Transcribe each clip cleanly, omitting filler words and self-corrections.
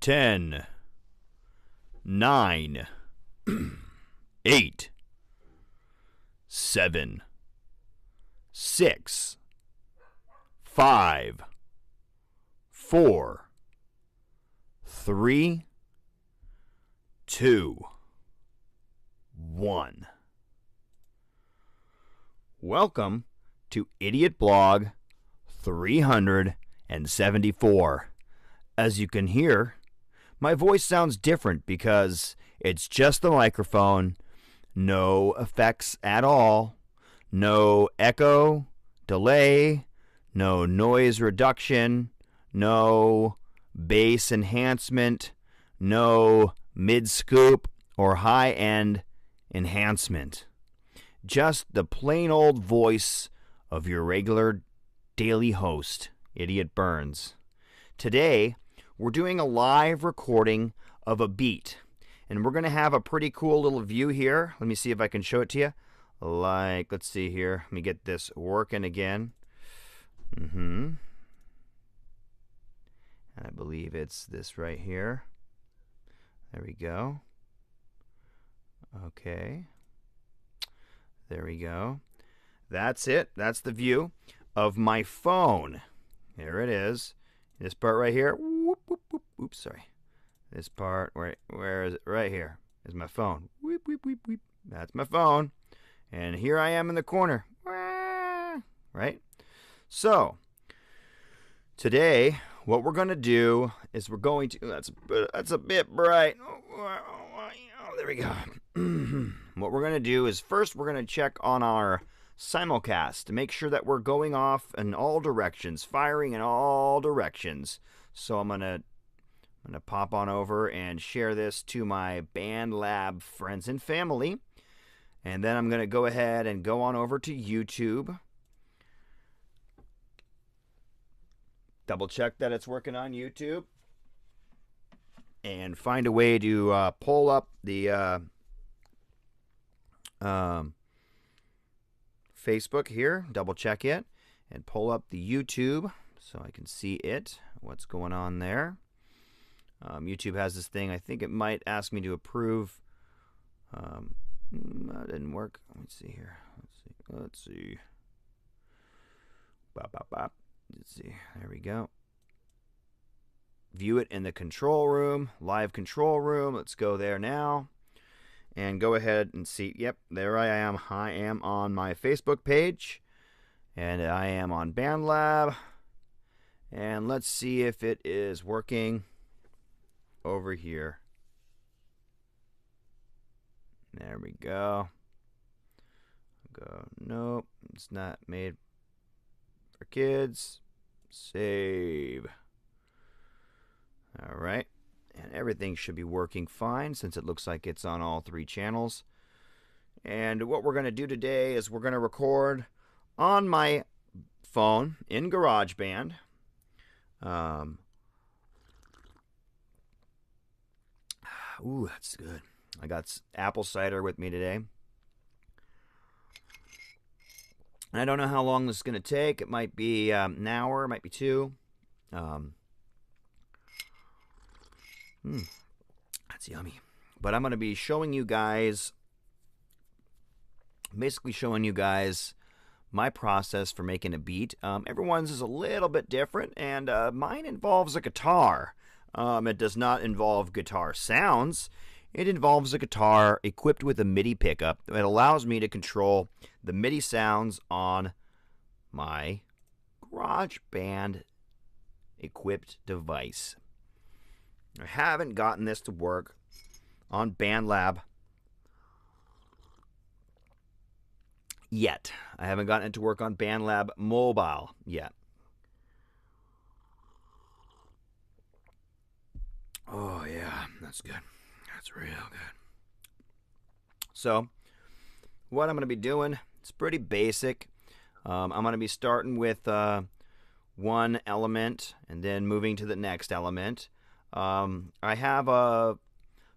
10, 9, 8, 7, 6, 5, 4, 3, 2, 1. Welcome to IdiOtBlog 374. As you can hear, my voice sounds different because it's just the microphone, no effects at all, no echo, delay, no noise reduction, no bass enhancement, no mid-scoop or high-end enhancement. Just the plain old voice of your regular daily host, Idiot Burns. Today, we're doing a live recording of a beat, and we're going to have a pretty cool little view here. Let me see if I can show it to you. Let's see here. Let me get this working again. And I believe it's this right here. There we go. Okay. There we go. That's it. That's the view of my phone. There it is. This part right here. Whoop, whoop, whoop. Oops, sorry. This part, where is it? Right here is my phone. Whoop, whoop, whoop, whoop. That's my phone. And here I am in the corner. Right? So, today, what we're going to do is we're going to... That's a bit bright. Oh, there we go. What we're going to do is first we're going to check on our simulcast to make sure that we're going off in all directions, firing in all directions. So I'm going to pop on over and share this to my BandLab friends and family. And then I'm going to go ahead and go on over to YouTube. Double check that it's working on YouTube. And find a way to pull up the Facebook here. Double check it. And pull up the YouTube so I can see it. What's going on there. YouTube has this thing. I think it might ask me to approve. That didn't work. Let me see here. Let's see. Bop, bop, bop. Let's see. There we go. View it in the control room. Live control room. Let's go there now. And go ahead and see. Yep, there I am. I am on my Facebook page. And I am on BandLab. And let's see if it is working over here. There we go. Nope, it's not made for kids. Save. All right. And everything should be working fine since it looks like it's on all three channels. And what we're going to do today is we're going to record on my phone in Garageband. Ooh, that's good. I got apple cider with me today. I don't know how long this is going to take. It might be an hour, it might be two. That's yummy. But I'm going to be showing you guys, basically showing you guys my process for making a beat. Everyone's is a little bit different, and mine involves a guitar. It does not involve guitar sounds. It involves a guitar equipped with a MIDI pickup that allows me to control the MIDI sounds on my GarageBand equipped device. I haven't gotten this to work on BandLab yet. I haven't gotten it to work on BandLab Mobile yet. Oh yeah, that's good. That's real good. So, what I'm going to be doing, it's pretty basic. I'm going to be starting with one element and then moving to the next element. I have a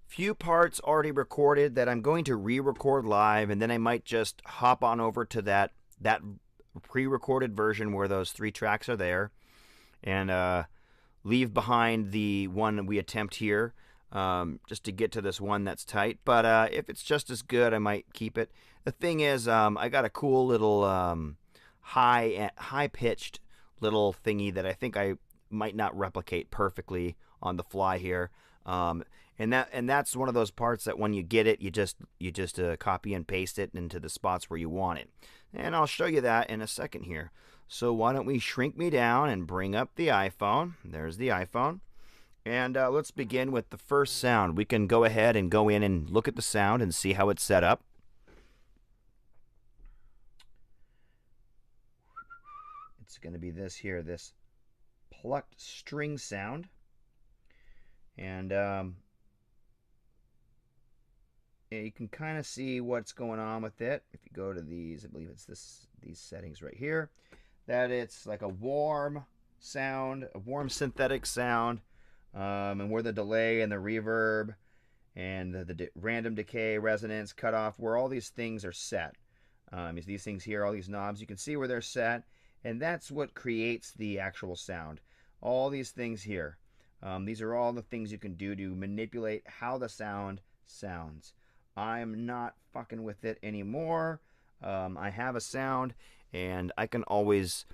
few parts already recorded that I'm going to re-record live, and then I might just hop on over to that pre-recorded version where those 3 tracks are there, and leave behind the one we attempt here, just to get to this one that's tight. But if it's just as good, I might keep it. The thing is, I got a cool little high pitched little thingy that I think I might not replicate perfectly on the fly here. And that's one of those parts that when you get it, you just copy and paste it into the spots where you want it. And I'll show you that in a second here. So why don't we shrink me down and bring up the iPhone. There's the iPhone. And let's begin with the first sound. We can go ahead and go in and look at the sound and see how it's set up. It's going to be this here, this plucked string sound. And yeah, you can kind of see what's going on with it. If you go to these, I believe it's these settings right here, that it's like a warm sound, a warm synthetic sound, and where the delay and the reverb and the random decay, resonance, cutoff, where all these things are set. These things here, all these knobs, you can see where they're set, and that's what creates the actual sound. All these things here. These are all the things you can do to manipulate how the sound sounds. I'm not fucking with it anymore. I have a sound, and I can always,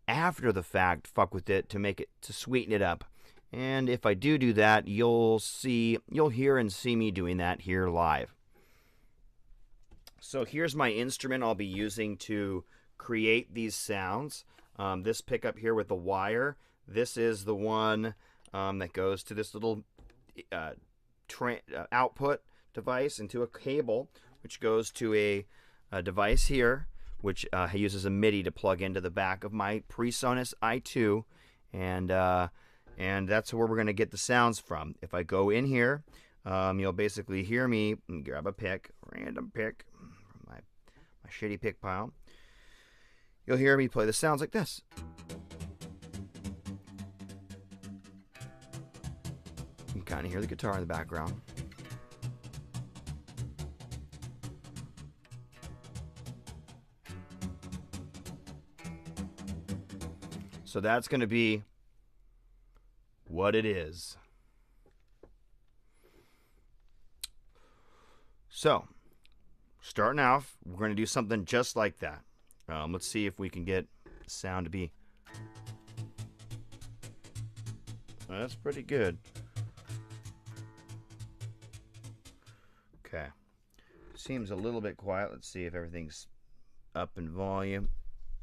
after the fact, fuck with it to sweeten it up. And if I do that, you'll hear and see me doing that here live. So here's my instrument I'll be using to create these sounds. This pickup here with the wire, this is the one that goes to this little output device into a cable, which goes to a device here, which uses a MIDI to plug into the back of my PreSonus i2, and that's where we're going to get the sounds from. If I go in here, you'll basically hear me grab a pick, random pick from my shitty pick pile. You'll hear me play the sounds like this. You can kind of hear the guitar in the background. So that's going to be what it is. So, starting off, we're going to do something just like that. Let's see if we can get the sound to be... That's pretty good. Okay. Seems a little bit quiet. Let's see if everything's up in volume.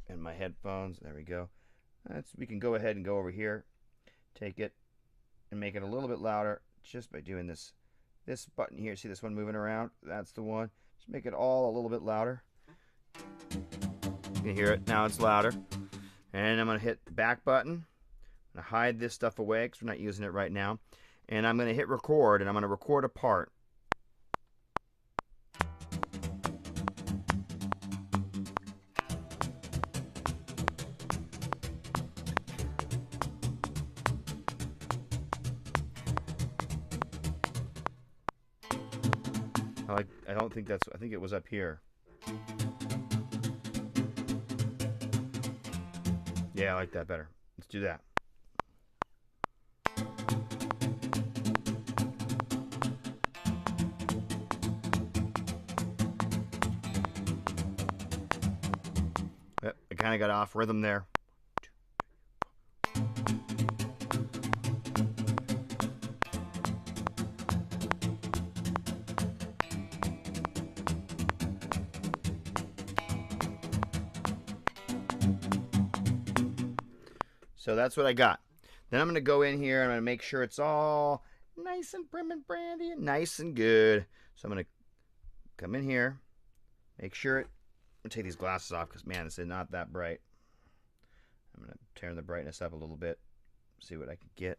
And my headphones. There we go. We can go ahead and go over here, take it, and make it a little bit louder just by doing this button here. See this one moving around? That's the one. Just make it all a little bit louder. You can hear it. Now it's louder. And I'm going to hit the back button. I'm going to hide this stuff away because we're not using it right now. And I'm going to hit record, and I'm going to record a part. I think it was up here. Yeah, I like that better. Let's do that. Yep, I kind of got off rhythm there. So that's what I got. Then I'm going to go in here and I'm going to make sure it's all nice and prim and brandy and nice and good. So I'm going to come in here, make sure it... I'm going to take these glasses off because, man, this is not that bright. I'm going to turn the brightness up a little bit, see what I can get.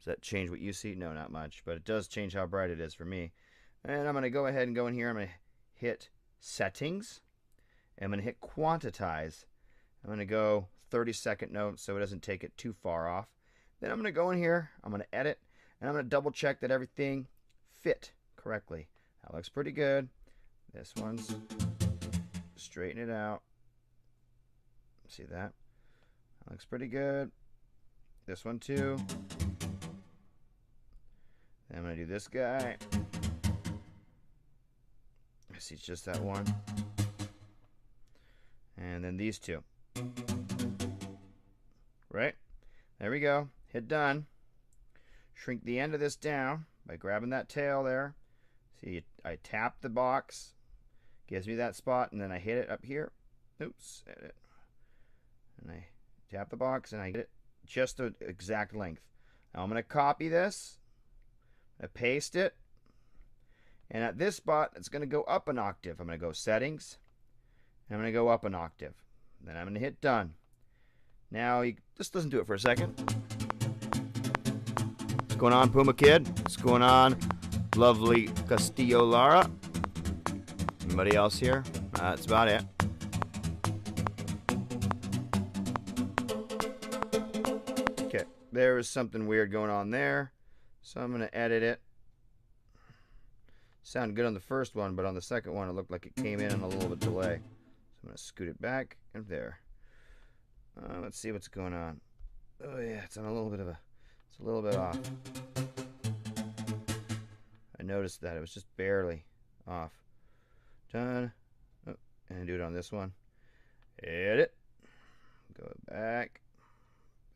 Does that change what you see? No, not much, but it does change how bright it is for me. And I'm going to go ahead and go in here. I'm going to hit Settings. And I'm going to hit Quantize. I'm going to go 30-second notes so it doesn't take it too far off. Then I'm going to go in here, I'm going to edit, and I'm going to double check that everything fit correctly. That looks pretty good. This one's, straighten it out. See that? That looks pretty good. This one too. And I'm going to do this guy. I see it's just that one. And then these two. Right? There we go. Hit done. Shrink the end of this down by grabbing that tail there. See, I tap the box. Gives me that spot, and then I hit it up here. Oops. Hit it. And I tap the box, and I get it just the exact length. Now I'm going to copy this. I paste it. And at this spot, it's going to go up an octave. I'm going to go Settings. And I'm going to go up an octave. Then I'm going to hit Done. Now, just listen to it for a second. What's going on, Puma Kid? What's going on, lovely Castillo Lara? Anybody else here? That's about it. Okay, there was something weird going on there. So I'm going to edit it. Sounded good on the first one, but on the second one it looked like it came in on a little bit delay. So I'm going to scoot it back and there. Let's see what's going on. Oh yeah, it's on a little bit of a, it's a little bit off. I noticed that it was just barely off. Done. Oh, and do it on this one. Edit. Go back.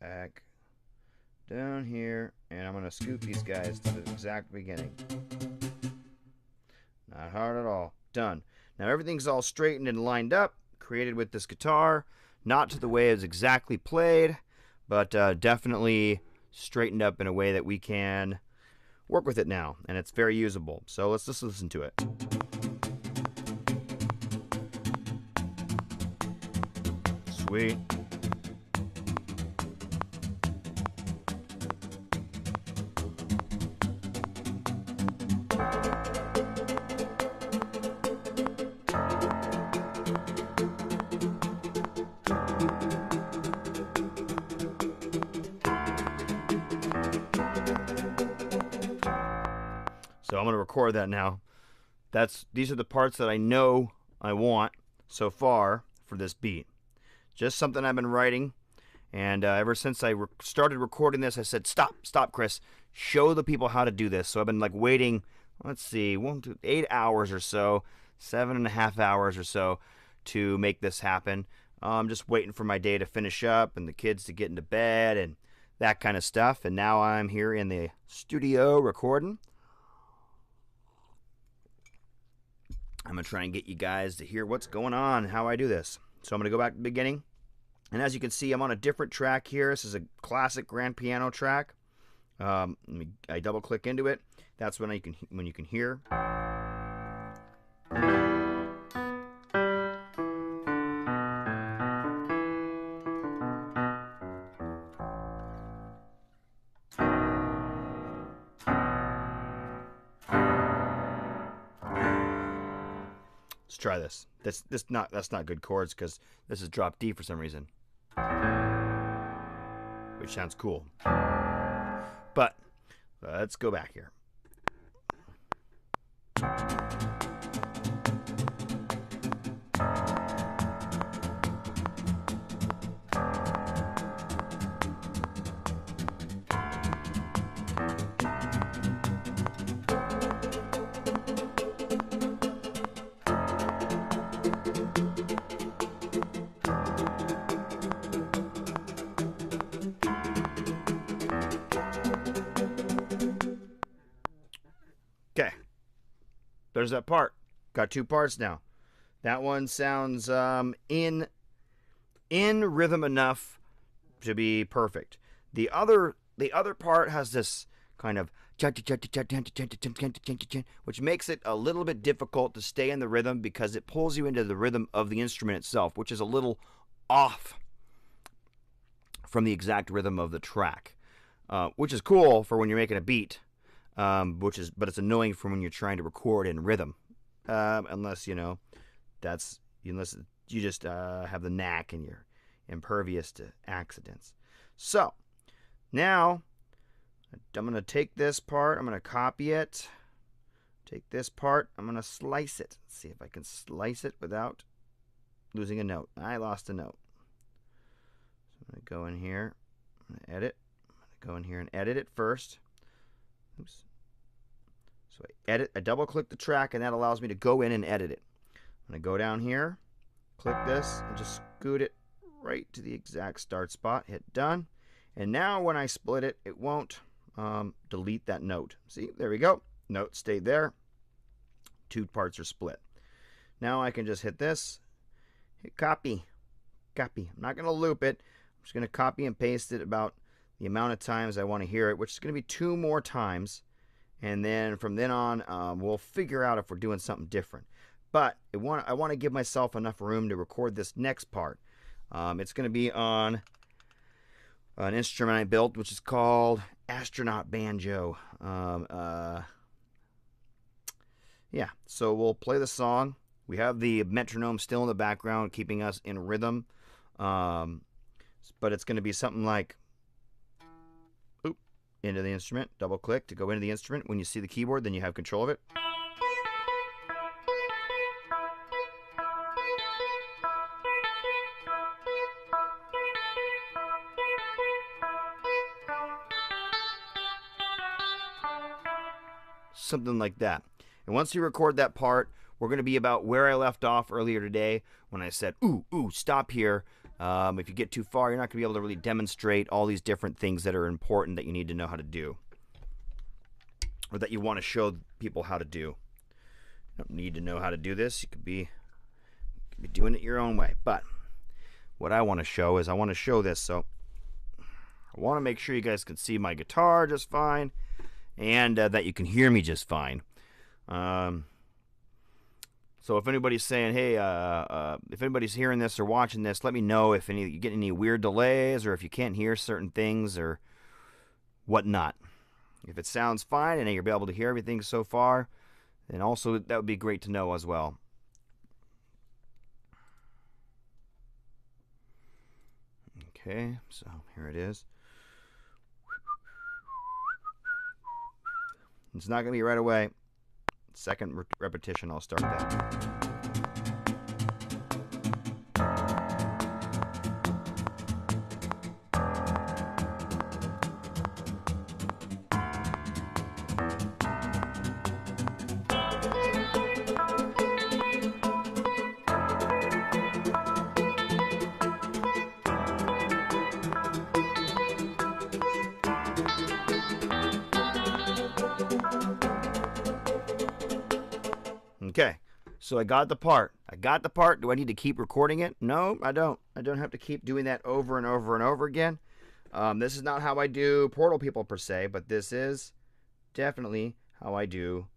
Back. Down here. And I'm going to scoot these guys to the exact beginning. Not hard at all. Done. Now everything's all straightened and lined up. Created with this guitar. Not to the way it's exactly played, but definitely straightened up in a way that we can work with it now, and it's very usable. So let's just listen to it. Sweet. So I'm going to record that now. These are the parts that I know I want so far for this beat. Just something I've been writing, and ever since I started recording this, I said, stop, Chris. Show the people how to do this. So I've been like waiting, let's see, 8 hours or so, 7.5 hours or so to make this happen. I'm just waiting for my day to finish up and the kids to get into bed and that kind of stuff. And now I'm here in the studio recording. I'm going to try and get you guys to hear what's going on and how I do this. So I'm going to go back to the beginning. And as you can see, I'm on a different track here. This is a classic grand piano track. I double click into it. That's when you can hear. Let's try this. That's not good chords because this is drop D for some reason, which sounds cool. But let's go back here. Okay, there's that part. Got 2 parts now. That one sounds in rhythm enough to be perfect. The other part has this kind of which makes it a little bit difficult to stay in the rhythm because it pulls you into the rhythm of the instrument itself, which is a little off from the exact rhythm of the track, which is cool for when you're making a beat. But it's annoying for when you're trying to record in rhythm, unless you just have the knack and you're impervious to accidents. So now I'm gonna take this part, I'm gonna copy it, take this part, I'm gonna slice it. Let's see if I can slice it without losing a note. I lost a note. So I'm gonna go in here, I'm gonna edit. I'm gonna go in here and edit it first. Oops. So I double click the track, and that allows me to go in and edit it. I'm going to go down here, click this, and just scoot it right to the exact start spot. Hit done. And now when I split it, it won't delete that note. See, there we go. Note stayed there. 2 parts are split. Now I can just hit this, hit copy. Copy. I'm not going to loop it. I'm just going to copy and paste it about the amount of times I want to hear it, which is going to be 2 more times. And then from then on, we'll figure out if we're doing something different. But I want to give myself enough room to record this next part. It's going to be on an instrument I built, which is called Astronaut Banjo. Yeah, so we'll play the song. We have the metronome still in the background, keeping us in rhythm. But it's going to be something like, oop, into the instrument. Double click to go into the instrument. When you see the keyboard, then you have control of it. Something like that. And once you record that part, we're going to be about where I left off earlier today when I said, ooh, stop here. If you get too far, you're not going to be able to really demonstrate all these different things that are important that you need to know how to do, or that you want to show people how to do. You don't need to know how to do this. You could be doing it your own way. But what I want to show is I want to show this. So I want to make sure you guys can see my guitar just fine, and that you can hear me just fine. So if anybody's saying, hey, if anybody's hearing this or watching this, let me know if you get any weird delays, or if you can't hear certain things or whatnot. If it sounds fine and you'll be able to hear everything so far, then also that would be great to know as well. Okay, so here it is. It's not going to be right away. Second repetition, I'll start that. Okay, so I got the part. Do I need to keep recording it? No, I don't. I don't have to keep doing that over and over and over again. This is not how I do Portal People per se, but this is definitely how I do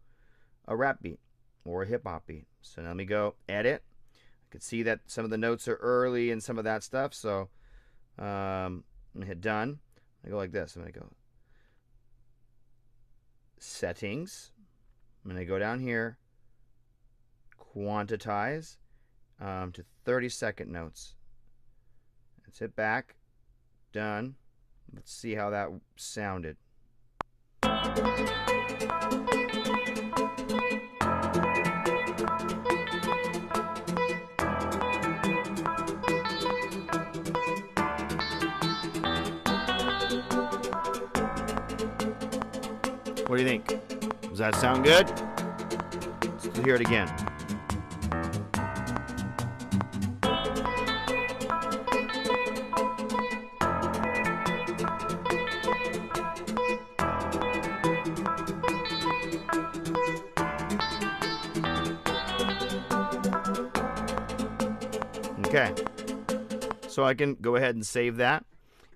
a rap beat or a hip-hop beat. So now let me go edit. I can see that some of the notes are early and some of that stuff, so I'm going to hit done. I go like this. I'm going to go settings. I'm going to go down here, quantize to 30-second notes. Let's hit back. Done. Let's see how that sounded. What do you think? Does that sound good? Let's hear it again. Okay, so I can go ahead and save that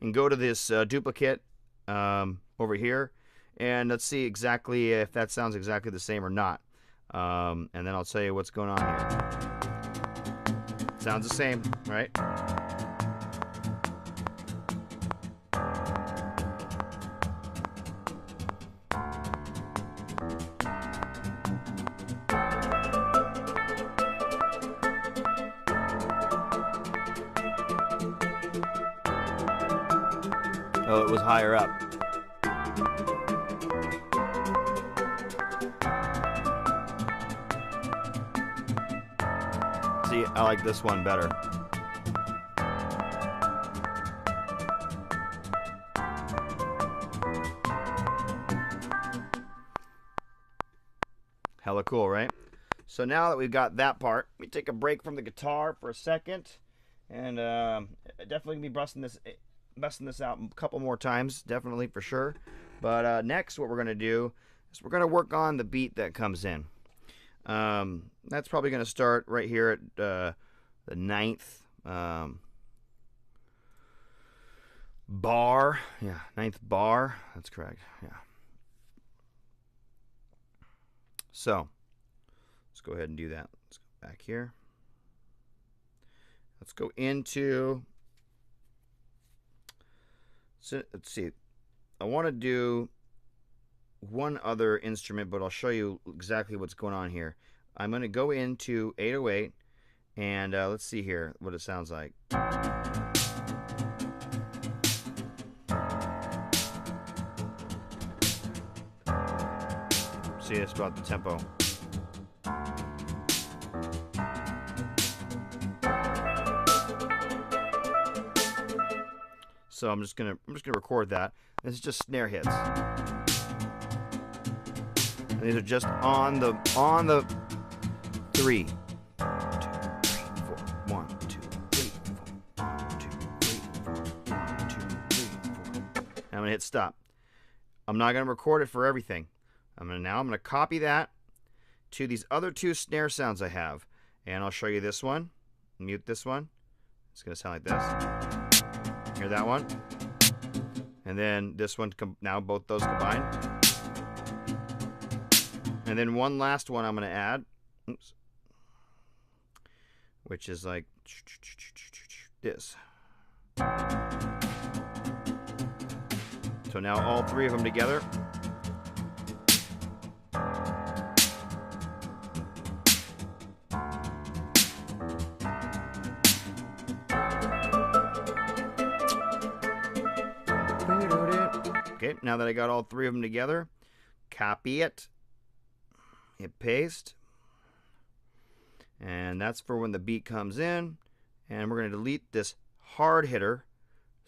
and go to this duplicate over here, and let's see exactly if that sounds exactly the same or not, and then I'll tell you what's going on here. Sounds the same, right? Oh, it was higher up. See, I like this one better. Hella cool, right? So now that we've got that part, let me take a break from the guitar for a second, and definitely gonna be busting this out a couple more times, definitely for sure. But next, what we're gonna do is we're gonna work on the beat that comes in. That's probably gonna start right here at the 9th bar. Yeah, 9th bar. That's correct. Yeah. So let's go ahead and do that. Let's go back here. Let's go into, so let's see. I want to do one other instrument, but I'll show you exactly what's going on here. I'm going to go into 808, and let's see here what it sounds like. See, it's about the tempo. So I'm just gonna record that. This is just snare hits, and these are just on the 3. 1, 2, 3, 4. 1, 2, 3, 4. 1, 2, 3, 4. 1, 2, 3, 4. I'm gonna hit stop. I'm not gonna record it for everything. I'm gonna copy that to these other 2 snare sounds I have, and I'll show you this one. Mute this one. It's gonna sound like this. Hear that one? And then this one, now both those combined. And then one last one I'm going to add, oops, which is like this. So now all 3 of them together. Okay, now that I got all 3 of them together, copy it, hit paste, and that's for when the beat comes in, and we're going to delete this hard hitter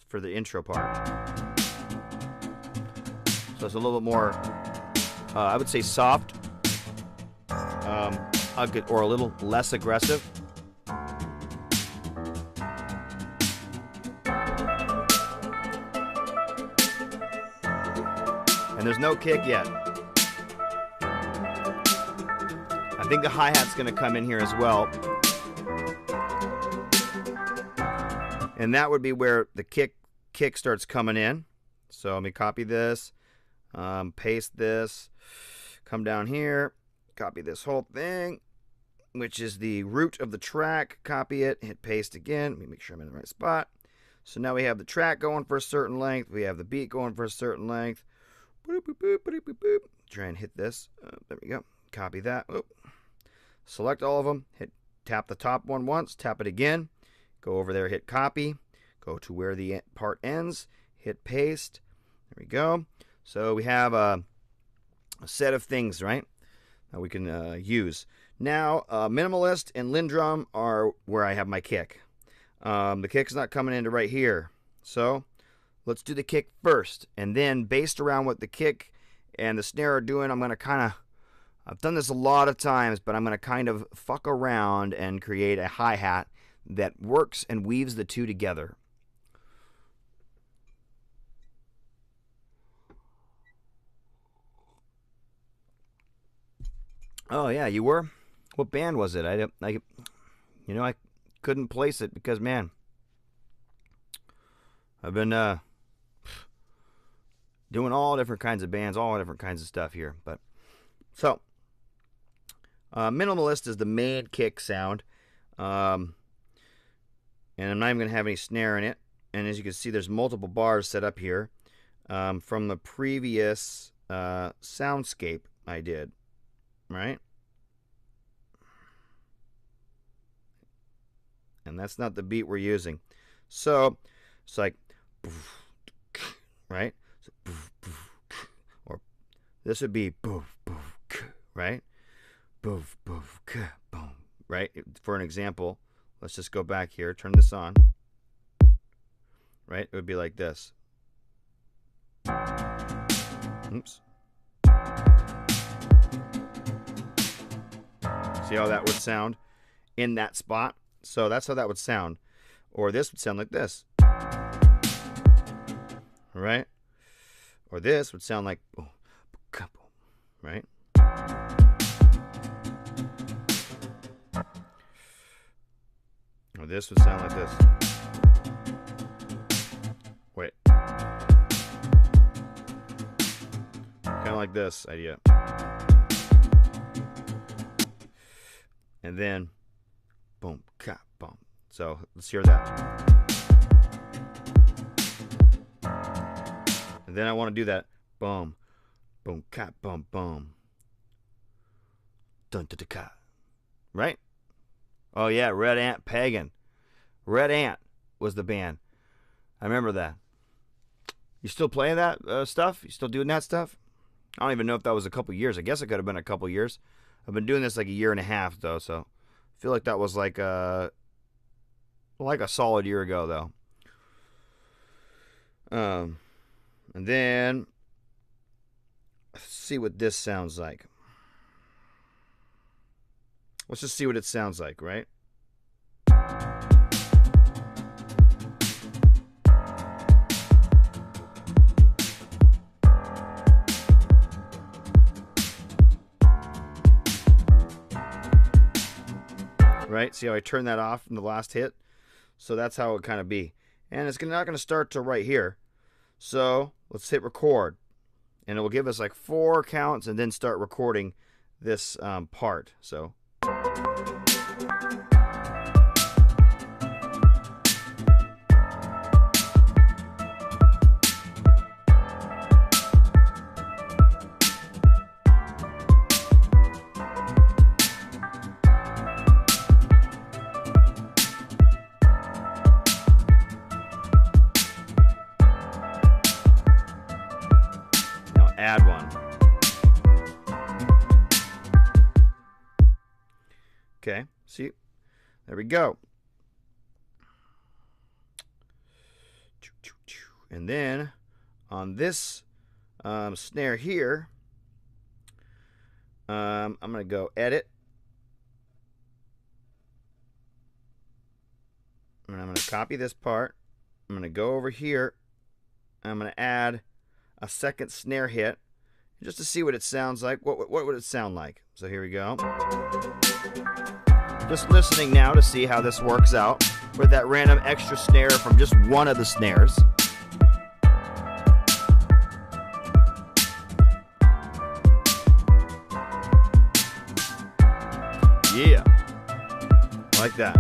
for the intro part. So it's a little bit more, I would say soft, or a little less aggressive. And there's no kick yet. I think the hi-hat's going to come in here as well. And that would be where the kick starts coming in. So let me copy this, paste this, come down here, copy this whole thing, which is the root of the track, copy it, hit paste again. Let me make sure I'm in the right spot. So now we have the track going for a certain length, we have the beat going for a certain length. Boop, boop, boop, boop, boop, boop. Try and hit this. There we go. Copy that. Oop. Select all of them. Tap the top one once. Tap it again. Go over there. Hit copy. Go to where the part ends. Hit paste. There we go. So we have a set of things, right, that we can use. Now, minimalist and Lindrum are where I have my kick. The kick's not coming into right here. So let's do the kick first, and then based around what the kick and the snare are doing, I'm going to kind of, I've done this a lot of times, but I'm going to kind of fuck around and create a hi-hat that works and weaves the 2 together. Oh yeah, you were? What band was it? I couldn't place it because, man, I've been doing all different kinds of bands, all different kinds of stuff here. But so minimalist is the main kick sound, and I'm not even going to have any snare in it. And as you can see, there's multiple bars set up here from the previous soundscape I did, right? And that's not the beat we're using. So it's like, right? Or this would be right? Right? For an example, let's just go back here, turn this on. Right? It would be like this. Oops. See how that would sound in that spot? So that's how that would sound. Or this would sound like this. Right? Or this would sound like, right? Or this would sound like this. Wait. Kind of like this idea. And then, boom, ka, boom. So let's hear that. And then I want to do that. Boom, boom, ka, boom, boom. Dun, dun, dun, ka. Right? Oh, yeah, Red Ant Pagan. Red Ant was the band. I remember that. You still playing that stuff? You still doing that stuff? I don't even know if that was a couple years. I guess it could have been a couple years. I've been doing this like a year and a half, though, so I feel like that was like a solid year ago, though. And then, let's see what this sounds like. Let's just see what it sounds like, right? Right? See how I turned that off in the last hit? So that's how it would kind of be. And it's not going to start till right here. So let's hit record. And it will give us like 4 counts and then start recording this part. So. Add one. Okay, see, there we go. And then on this snare here, I'm going to go edit. And I'm going to copy this part. I'm going to go over here. I'm going to add a second snare hit just to see what it sounds like. What would it sound like? So here we go. Just listening now to see how this works out with that random extra snare from just one of the snares. Yeah, like that.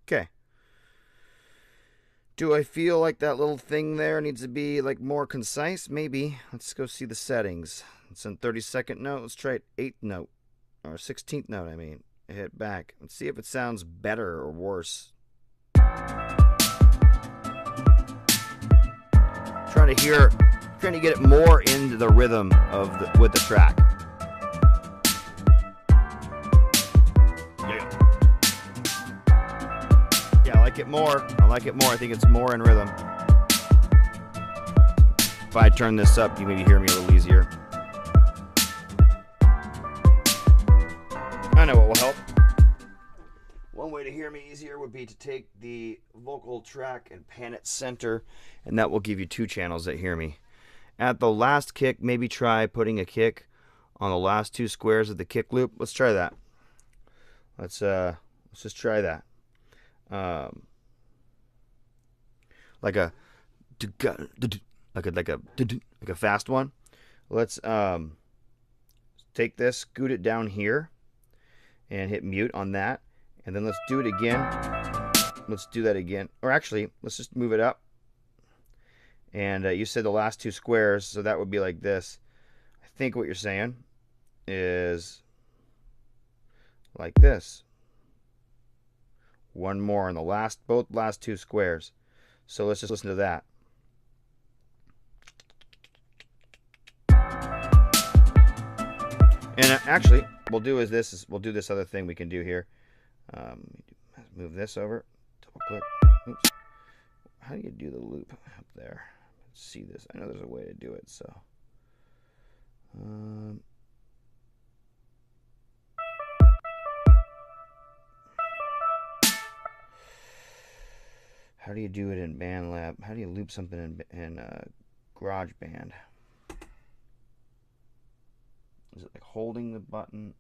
Okay. Do I feel like that little thing there needs to be like more concise? Maybe. Let's go see the settings. It's in 32nd note. Let's try it 8th note. Or 16th note, I mean. Hit back. Let's see if it sounds better or worse. Trying to get it more into the rhythm of with the track. Yeah, I like it more. I think it's more in rhythm. If I turn this up, you maybe hear me a little easier. I know what will help. One way to hear me easier would be to take the vocal track and pan it center, and that will give you 2 channels that hear me. At the last kick, maybe try putting a kick on the last 2 squares of the kick loop. Let's try that. Let's just try that. Like a fast one. Let's take this, scoot it down here, and hit mute on that. And then let's do it again. Let's do that again. Or actually, let's just move it up. And you said the last 2 squares, so that would be like this. I think what you're saying is like this. One more on the both last 2 squares. So let's just listen to that. And actually, we'll do this other thing we can do here. Move this over. Double click. Oops. How do you do the loop up there? Let's see this. I know there's a way to do it, so. How do you do it in BandLab? How do you loop something in Garageband? Is it like holding the button?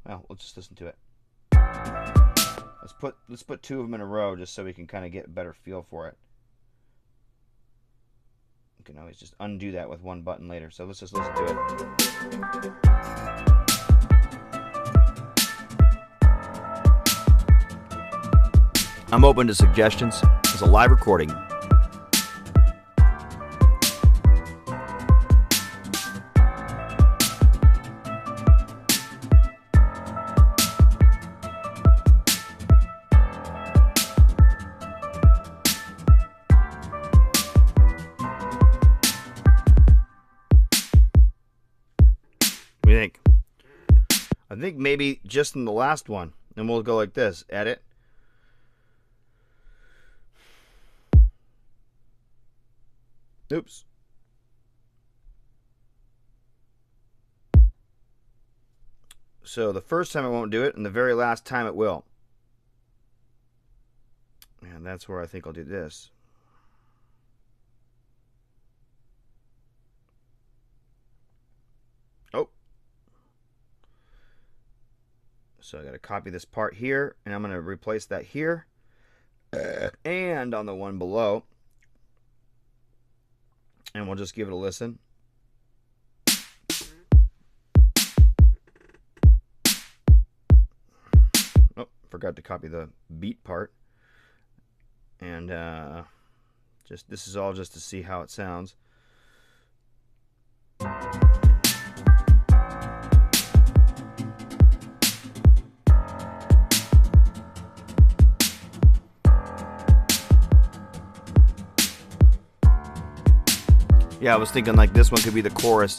Well, let's just listen to it. Let's put two of them in a row just so we can kind of get a better feel for it. You can always just undo that with one button later. So let's just listen to it. I'm open to suggestions. It's a live recording. What do you think? I think maybe just in the last one, and we'll go like this. Edit. Oops. So the first time it won't do it, and the very last time it will. And that's where I think I'll do this. Oh. So I got to copy this part here, and I'm going to replace that here. And on the one below. And we'll just give it a listen. Oh, forgot to copy the beat part. And this is all just to see how it sounds. Yeah, I was thinking like this one could be the chorus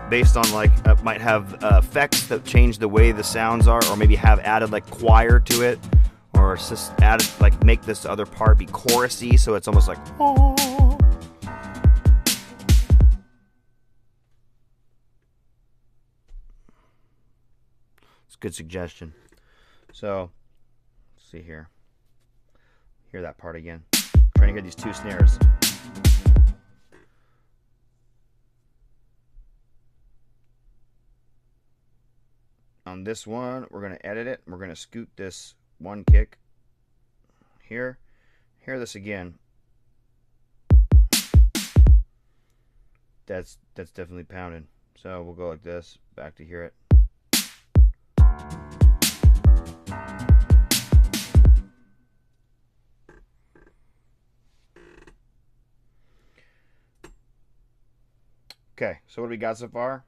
based on like might have effects that change the way the sounds are, or maybe have added like choir to it, or just added like make this other part be chorusy so it's almost like oh. It's a good suggestion. So let's see here. Hear that part again. Trying to hear these two snares. On this one, we're going to edit it. We're going to scoot this one kick here. Hear this again. That's definitely pounding. So we'll go like this, back to hear it. Okay, so what do we got so far?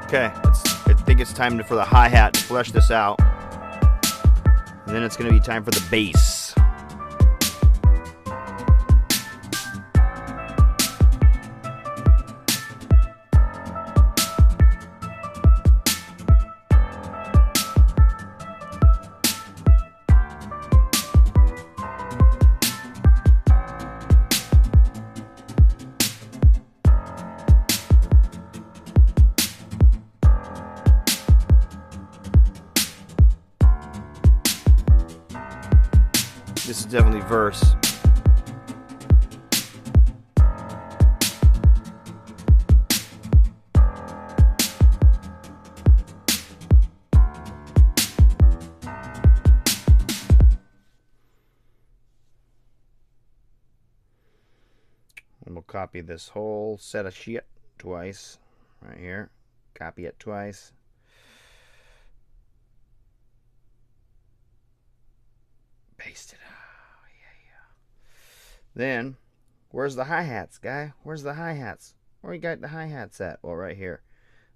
Okay, I think it's time for the hi-hat to flesh this out. And then it's going to be time for the bass. This is definitely verse. And we'll copy this whole set of shit twice right here. Copy it twice. Paste it. Oh, yeah. Then, where's the hi-hats, guy? Where's the hi-hats? Where you got the hi-hats at? Well, right here.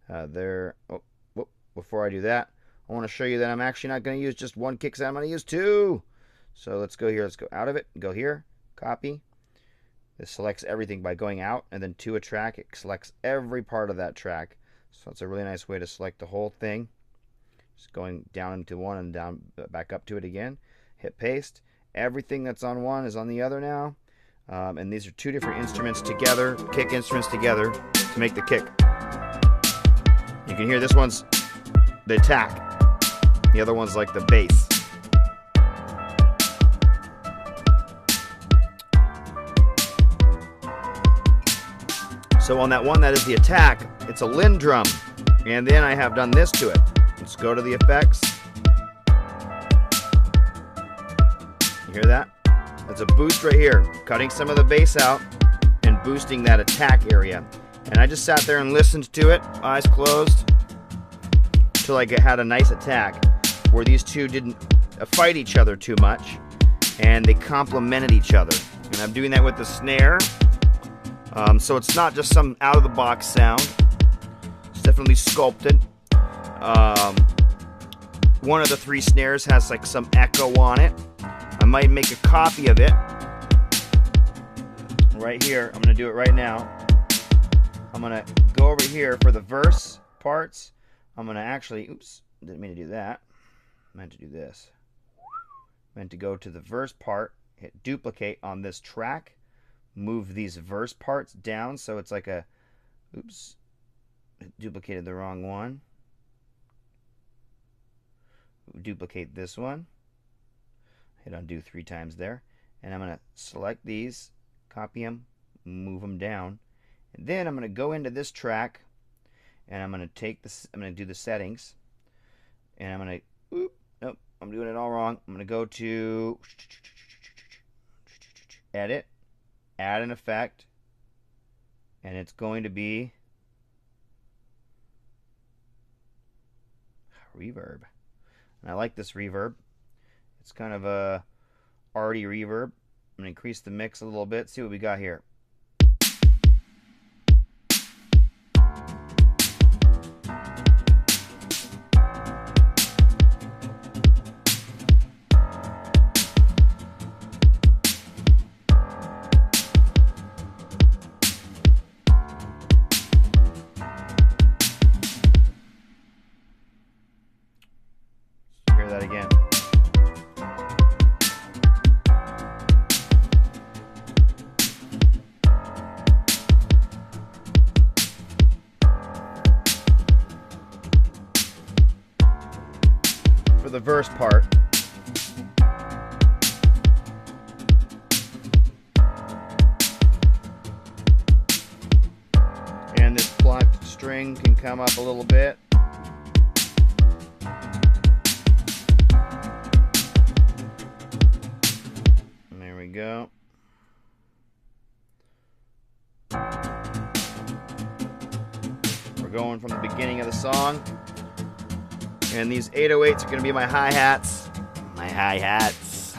There. Oh, whoop. Before I do that, I want to show you that I'm actually not going to use just one kick sound. I'm going to use two. So let's go here. Let's go out of it. Go here. Copy. This selects everything by going out and then to a track. It selects every part of that track. So it's a really nice way to select the whole thing. Just going down into one and down back up to it again. Hit paste. Everything that's on one is on the other now. And these are two different instruments together, kick instruments together to make the kick. You can hear this one's the attack. The other one's like the bass. So on that one that is the attack, it's a Linn drum. And then I have done this to it. Let's go to the effects. You hear that? That's a boost right here, cutting some of the bass out and boosting that attack area. And I just sat there and listened to it, eyes closed, until I had a nice attack where these two didn't fight each other too much and they complemented each other. And I'm doing that with the snare. So it's not just some out-of-the-box sound. It's definitely sculpted. One of the three snares has like some echo on it. I might make a copy of it right here. I'm going to do it right now. I'm going to go over here for the verse parts. I'm going to actually, oops, didn't mean to do that. I meant to do this. Meant to go to the verse part, hit duplicate on this track, move these verse parts down so it's like a, oops, duplicated the wrong one. Duplicate this one. Hit undo 3 times there. And I'm going to select these, copy them, move them down. And then I'm going to go into this track and I'm going to take this, I'm going to do the settings. And I'm going to, nope, I'm doing it all wrong. I'm going to go to edit, add an effect, and it's going to be reverb. And I like this reverb. It's kind of a arty reverb. I'm going to increase the mix a little bit, see what we got here. Hear that again. For the verse part, and this plucked string can come up a little bit. There we go. We're going from the beginning of the song. And these 808s are going to be my hi-hats. My hi-hats.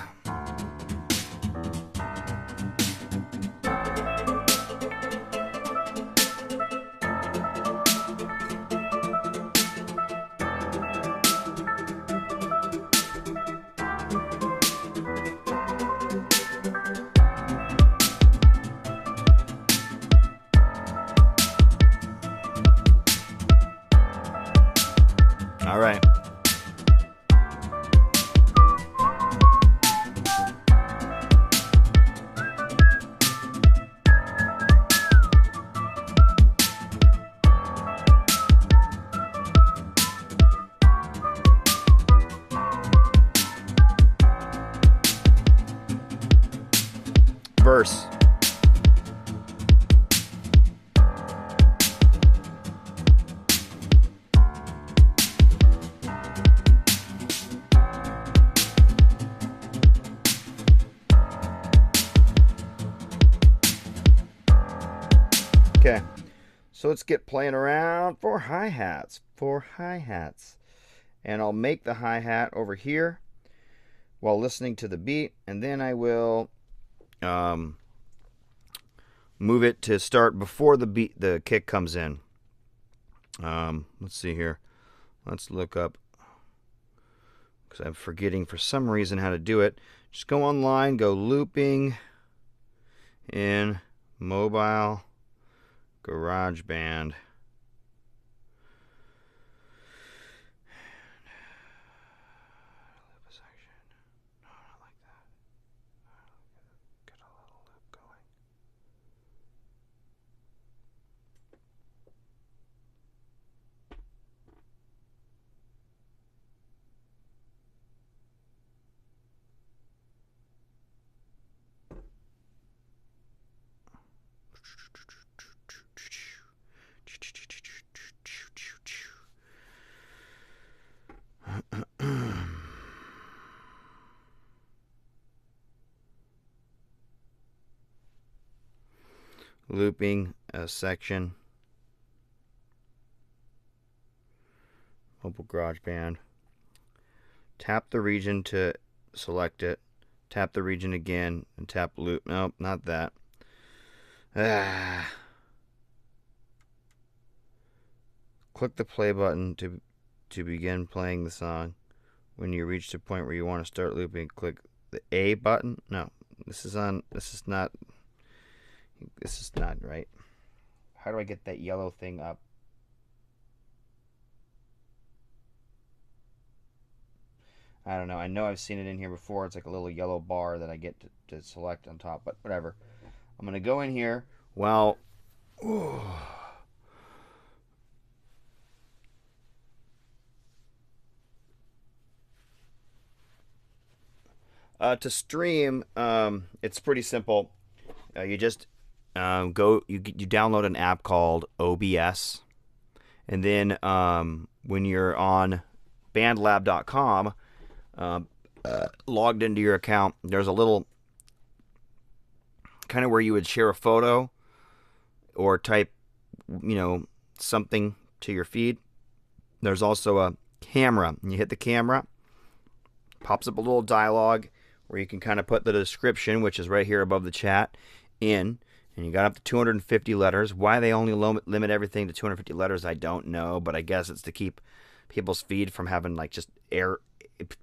All right. Verse. Okay, So let's get playing around for hi-hats. And I'll make the hi-hat over here while listening to the beat, and then I will move it to start before the kick comes in. Let's see here. Let's look up, because I'm forgetting for some reason how to do it. Just go online, go looping in mobile GarageBand. Looping a section. Mobile GarageBand. Tap the region to select it. Tap the region again and tap loop. Nope, not that. Click the play button to begin playing the song. When you reach the point where you want to start looping, click the A button. No, this is not right. How do I get that yellow thing up? I don't know. I know I've seen it in here before. It's like a little yellow bar that I get to select on top, but whatever. I'm going to go in here. Well, to stream, it's pretty simple. You just you download an app called OBS, and then when you're on BandLab.com, logged into your account, there's a little kind of where you would share a photo or type, something to your feed. There's also a camera, and you hit the camera, pops up a little dialogue where you can kind of put the description, which is right here above the chat, in, and you got up to 250 letters. Why they only limit everything to 250 letters, I don't know, but I guess it's to keep people's feed from having like just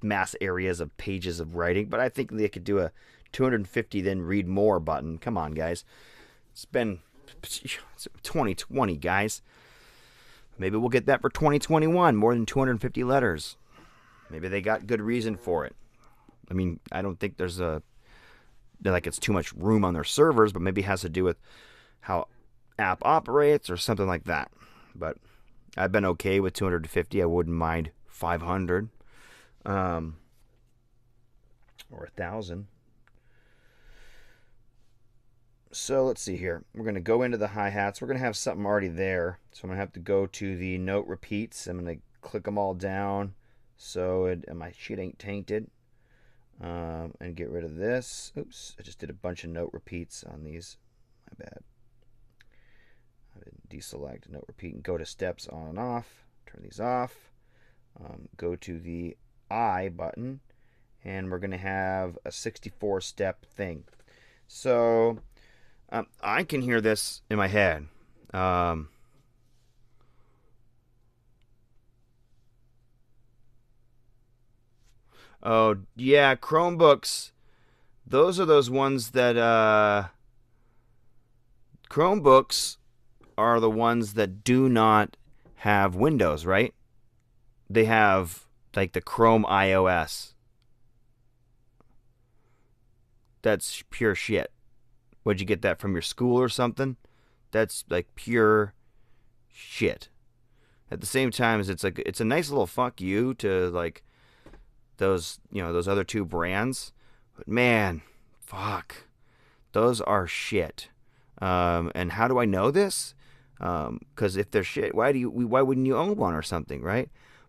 mass areas of pages of writing. But I think they could do a 250 then read more button. Come on, guys. It's 2020, guys. Maybe we'll get that for 2021, more than 250 letters. Maybe they got good reason for it. I mean, I don't think there's it's too much room on their servers, but maybe it has to do with how app operates or something like that. But I've been okay with 250. I wouldn't mind 500 or 1,000. So let's see here. We're going to go into the hi-hats. We're going to have something already there. So I'm going to have to go to the note repeats. I'm going to click them all down so my shit ain't tainted. And get rid of this. Oops, I just did a bunch of note repeats on these. My bad. I didn't deselect note repeat and go to steps on and off. Turn these off. Go to the I button, and we're going to have a 64-step thing. So I can hear this in my head. Oh, yeah, Chromebooks. Those are those ones that Chromebooks are the ones that do not have Windows, right? They have like the Chrome iOS. That's pure shit. Would you get that from your school or something? That's like pure shit. At the same time, it's a nice little fuck you to like those other two brands, but man, fuck, those are shit. And how do I know this? Because if they're shit, why wouldn't you own one or something, right?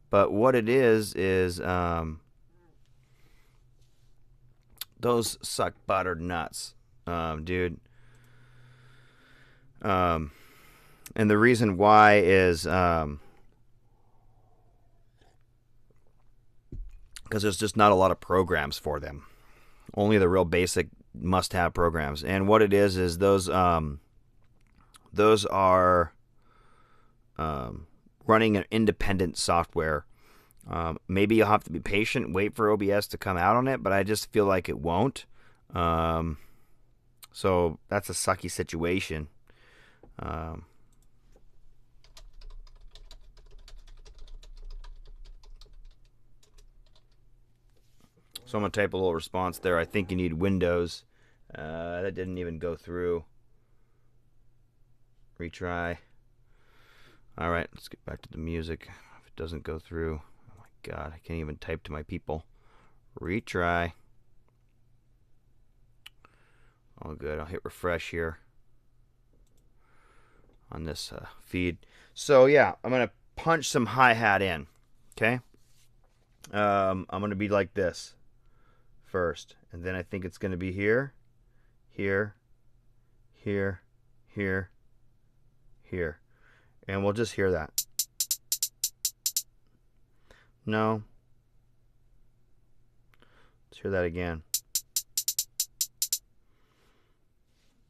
But what it is those suck buttered nuts, dude. And the reason why is because there's just not a lot of programs for them. Only the real basic must-have programs. And what it is those are running an independent software. Maybe you'll have to be patient, wait for OBS to come out on it, but I just feel like it won't. So that's a sucky situation. So I'm going to type a little response there. I think you need Windows. That didn't even go through. Retry. Alright, let's get back to the music. If it doesn't go through. Oh my god, I can't even type to my people. Retry. All good. I'll hit refresh here on this feed. So yeah, I'm going to punch some hi-hat in. Okay? I'm going to be like this first. And then I think it's going to be here, here, here, here, here. And we'll just hear that. No. Let's hear that again.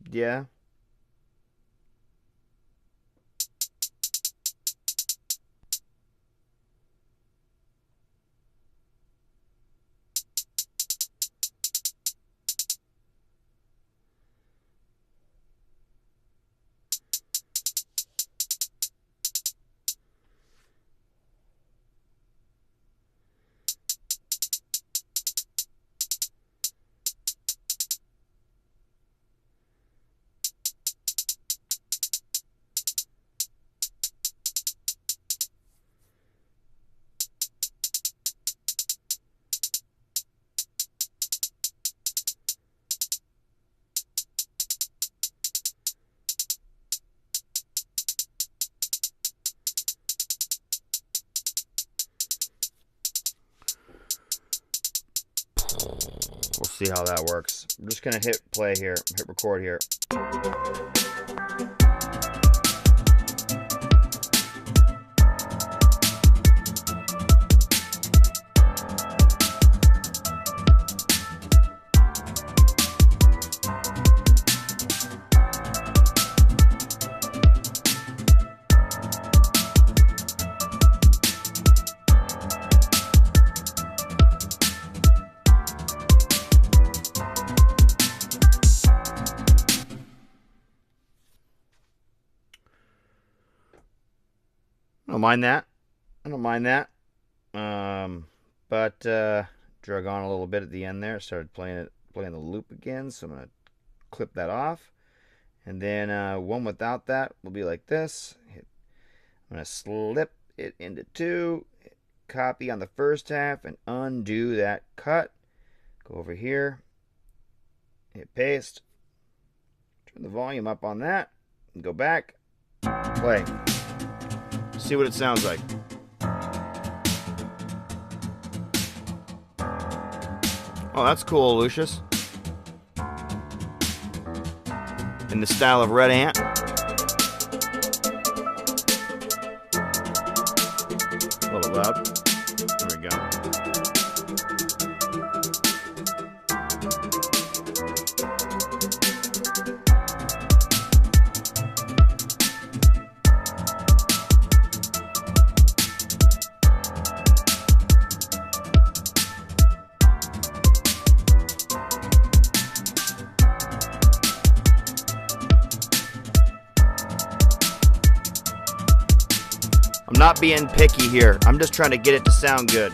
Yeah. We'll see how that works. I'm just going to hit play here, hit record here. I don't mind that. I don't mind that. But drug on a little bit at the end there. Started playing the loop again. So I'm gonna clip that off, and then one without that will be like this. I'm gonna slip it into two. Copy on the first half and undo that cut. Go over here. Hit paste. Turn the volume up on that. And go back. Play. See what it sounds like. Oh, that's cool, Lucius. In the style of Red Ant. A little loud. There we go. I'm not being picky here. I'm just trying to get it to sound good.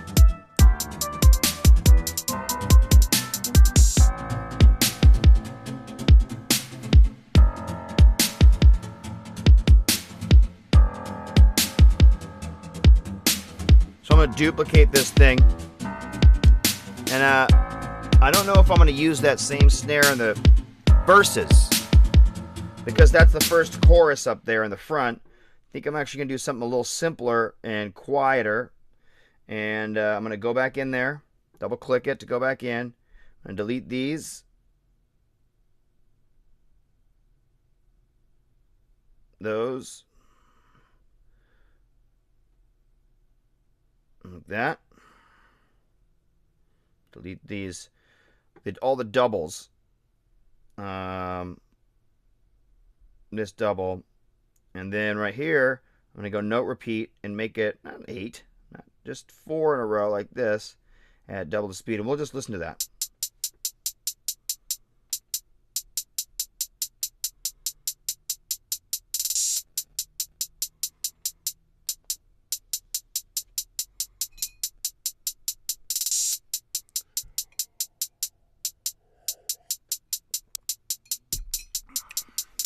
So I'm going to duplicate this thing. And I don't know if I'm going to use that same snare in the verses, because that's the first chorus up there in the front. I think I'm actually going to do something a little simpler and quieter. And I'm going to go back in there, double click it to go back in, and delete these. Those. like that. Delete these, all the doubles. This double, and then right here I'm gonna go note repeat and make it not 8, not just 4 in a row like this at double the speed, and we'll just listen to that.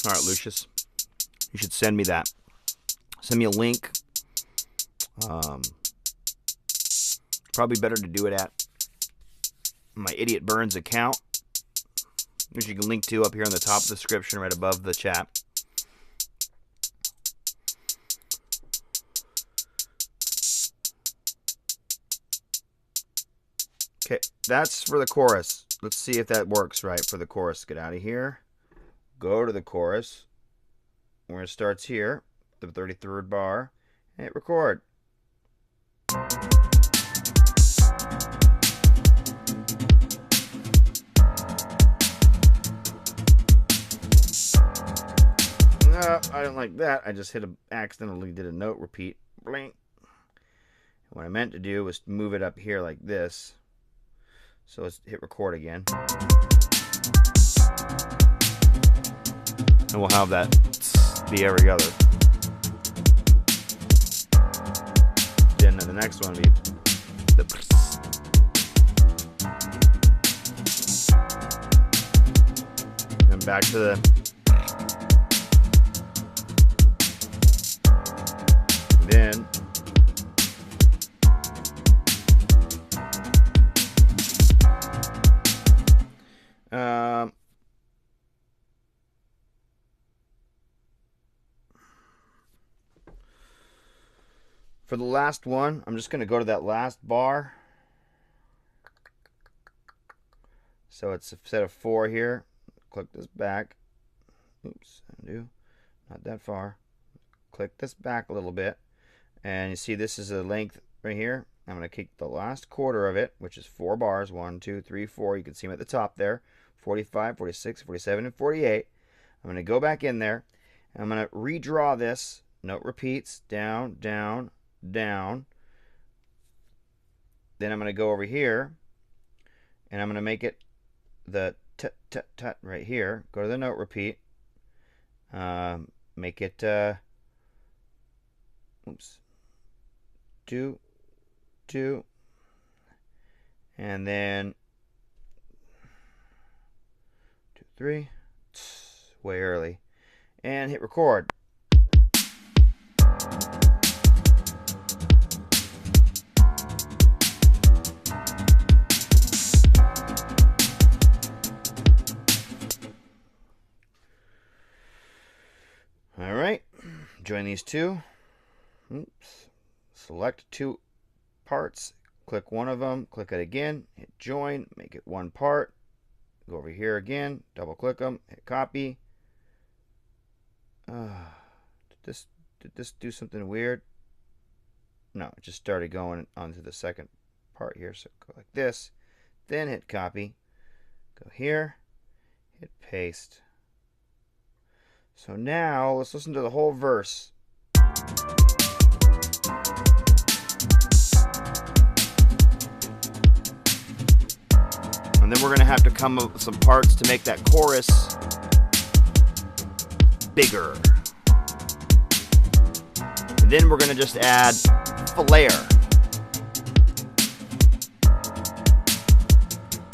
All right, Lucius, you should send me that. Send me a link. Probably better to do it at my Idiot Burns account, which you can link to up here on the top of the description right above the chat. Okay, that's for the chorus. Let's see if that works right for the chorus. Get out of here. Go to the chorus, where it starts here, the 33rd bar, and hit record. No, I didn't like that. I just accidentally did a note repeat. Blink. What I meant to do was move it up here like this. So let's hit record again. And we'll have that be every other. Then the next one will be the. Then back to the. Then. For the last one, I'm just going to go to that last bar. So it's a set of 4 here. Click this back. Oops, undo. Not that far. Click this back a little bit. And you see this is a length right here. I'm going to keep the last quarter of it, which is 4 bars. 1, 2, 3, 4. You can see them at the top there. 45, 46, 47, and 48. I'm going to go back in there. And I'm going to redraw this. Note repeats. Down, down, down. Then I'm going to go over here and I'm going to make it the tut tut tut right here. Go to the note repeat. Make it oops, 2 2, and then 2 3, way early, and hit record. All right, join these two. Oops. Select 2 parts, click one of them, click it again, hit join, make it one part. Go over here again, double click them, hit copy. Did this do something weird? No, it just started going onto the second part here. So go like this, then hit copy, go here, hit paste. So now let's listen to the whole verse. And then we're going to have to come up with some parts to make that chorus bigger. And then we're going to just add flair.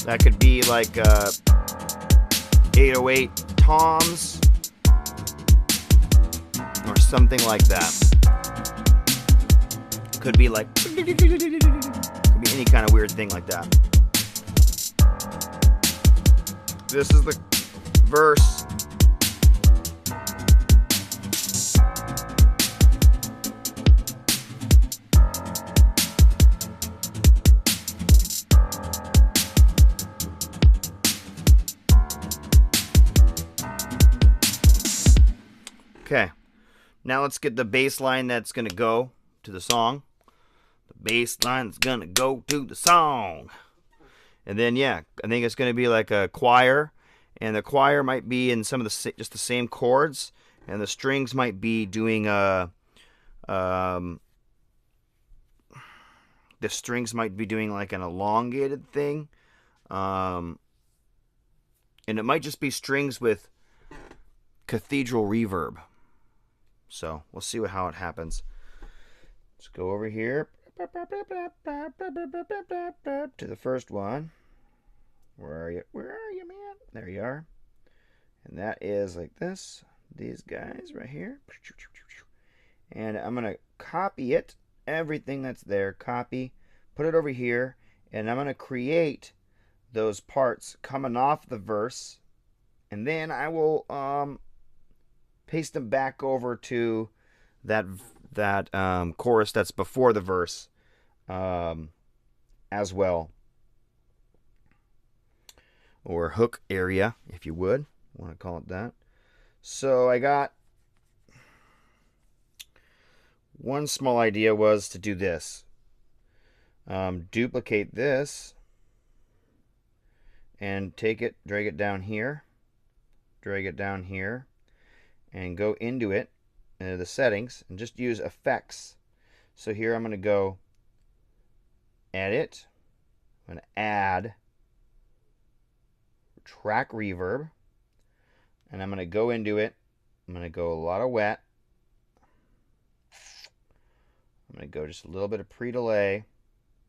That could be like 808 toms or something like that. Could be like, could be any kind of weird thing like that. This is the verse. Okay, now let's get the bass line that's going to go to the song. The bass line's gonna go to the song. And then, yeah, I think it's gonna be like a choir, and the choir might be in some of the just the same chords, and the strings might be doing the strings might be doing like an elongated thing, and it might just be strings with cathedral reverb. So we'll see how it happens. Let's go over here to the first one. Where are you? Where are you, man? There you are. And that is like this. These guys right here. And I'm going to copy it. Everything that's there. Copy. Put it over here. And I'm going to create those parts coming off the verse. And then I will paste them back over to that chorus that's before the verse as well. Or hook area, if you would want to call it that. So I got one small idea was to do this. Duplicate this and take it, drag it down here, and go into it, the settings, and just use effects. So here I'm going to go edit, I'm going to add track reverb, and I'm going to go into it. I'm going to go a lot of wet. I'm going to go just a little bit of pre-delay,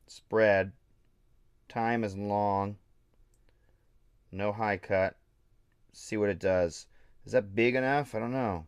spread, time is long, no high cut. See what it does. Is that big enough? I don't know.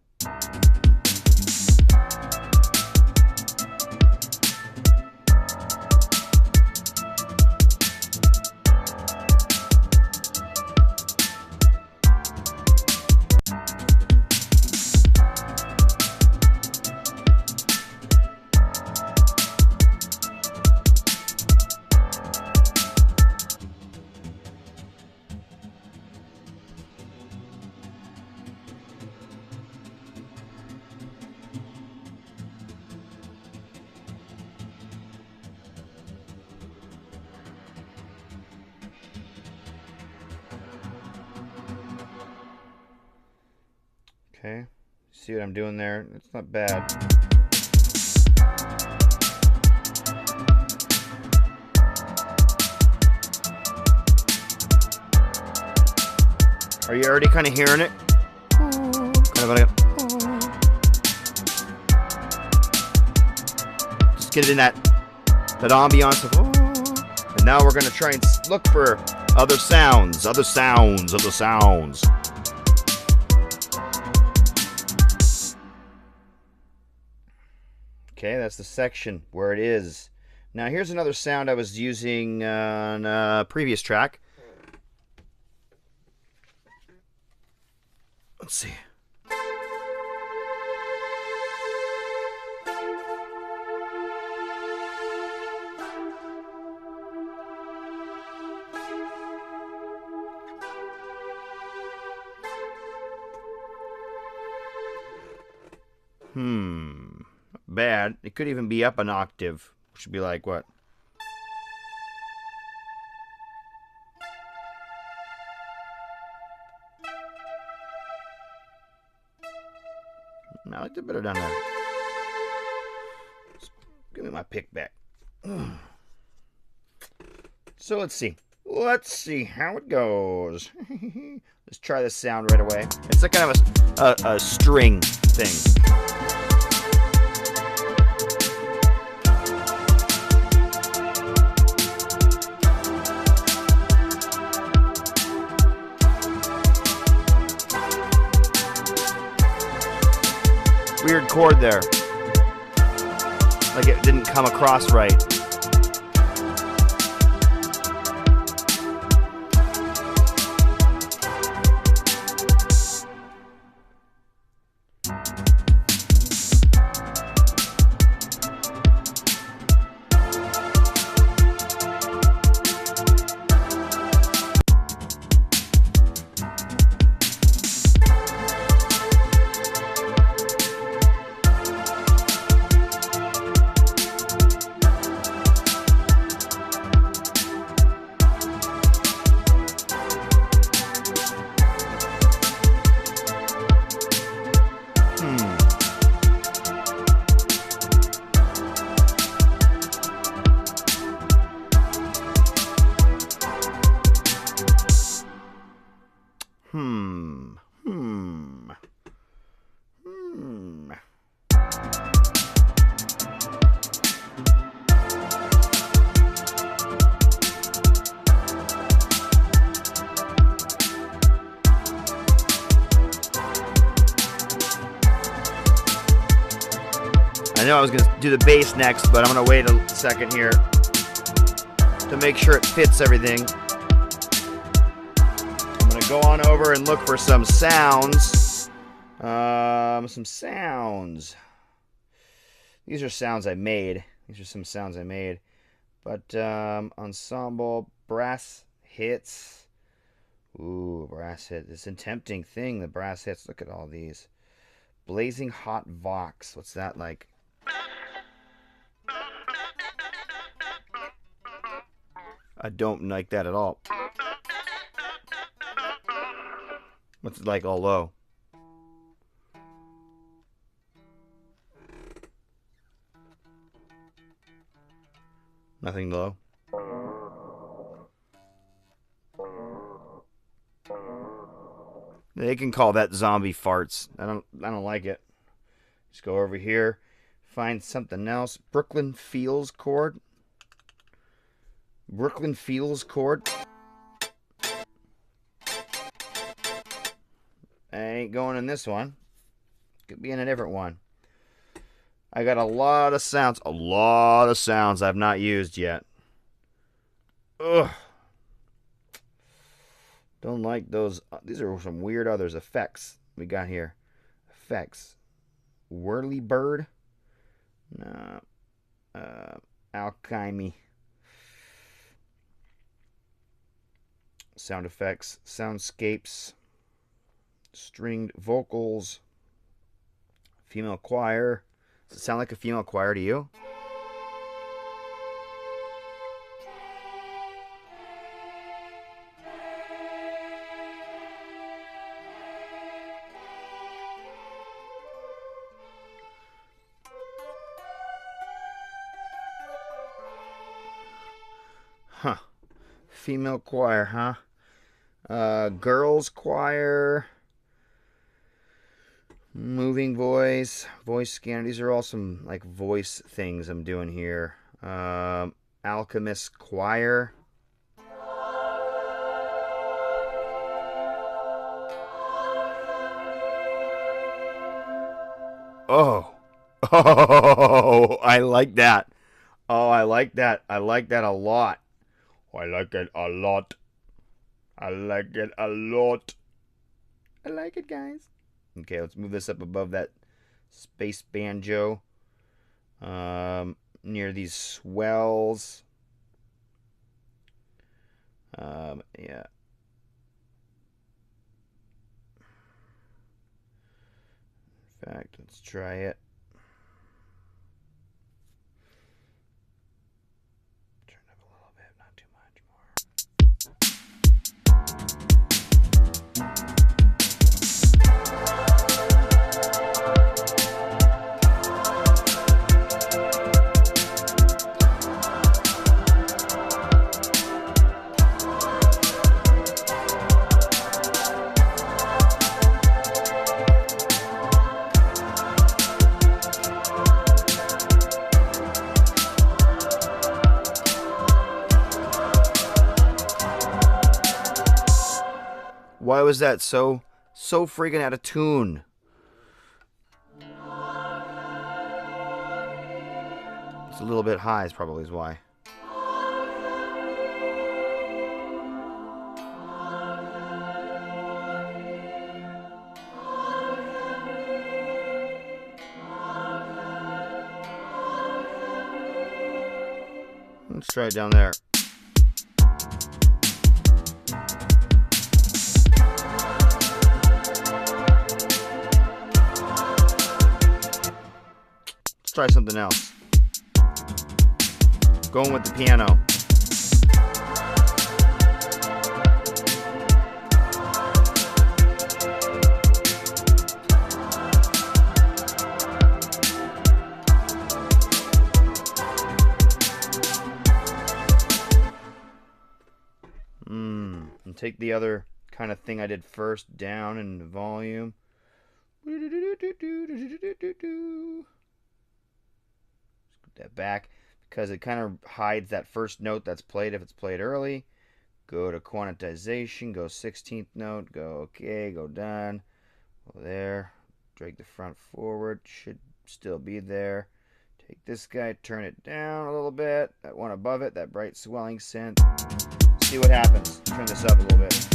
Okay, see what I'm doing there? It's not bad. Are you already kind of hearing it? Kind of like just get it in that ambiance of and now we're gonna try and look for other sounds. Okay, that's the section where it is. Now here's another sound I was using on a previous track. Let's see. Bad. It could even be up an octave, which would be like what? I liked it better down there. Give me my pick back. So let's see. Let's see how it goes. Let's try this sound right away. It's a kind of a string thing. Weird chord there. Like it didn't come across right. I know I was going to do the bass next, but I'm going to wait a second here to make sure it fits everything. I'm going to go on over and look for some sounds. Some sounds. These are sounds I made. These are some sounds I made. But ensemble, brass hits. Ooh, brass hit. It's a tempting thing, the brass hits. Look at all these. Blazing Hot Vox. What's that like? I don't like that at all. What's it like all low? Nothing low. They can call that zombie farts. I don't like it. Just go over here, find something else. Brooklyn Feels chord. Brooklyn Feels chord. I ain't going in this one. Could be in a different one. I got a lot of sounds I've not used yet. Ugh. Don't like those. These are some weird others. Effects we got here. Effects. Whirly Bird. No. Alchemy. Sound effects. Soundscapes. Stringed vocals. Female choir. Does it sound like a female choir to you? Huh. Female choir, huh? Girls choir. Moving voice. Voice scanner. These are all some like voice things I'm doing here. Alchemist choir. Oh. Oh, I like that. Oh, I like that. I like that a lot. I like it a lot. I like it a lot. I like it, guys. Okay, let's move this up above that space banjo. Near these swells. Yeah. In fact, let's try it. Turn it up a little bit, not too much more. Why was that so friggin' out of tune? It's a little bit high, is probably why. Let's try it down there. Let's try something else. Going with the piano. And take the other kind of thing I did first down in the volume. That back because it kind of hides that first note that's played if it's played early. Go to quantization, go 16th note, go okay, go done, go there, drag the front forward, should still be there. Take this guy, turn it down a little bit. That one above it, that bright swelling synth. See what happens. Turn this up a little bit.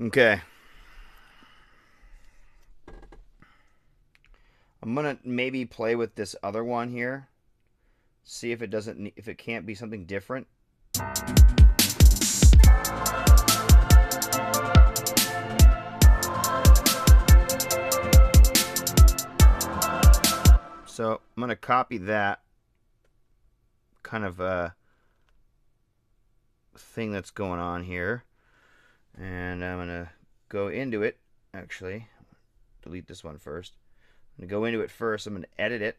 Okay. I'm gonna maybe play with this other one here. See if it doesn't, if it can't be something different. So I'm gonna copy that kind of thing that's going on here. And I'm going to go into it, actually. Delete this one first. I'm going to go into it first. I'm going to edit it.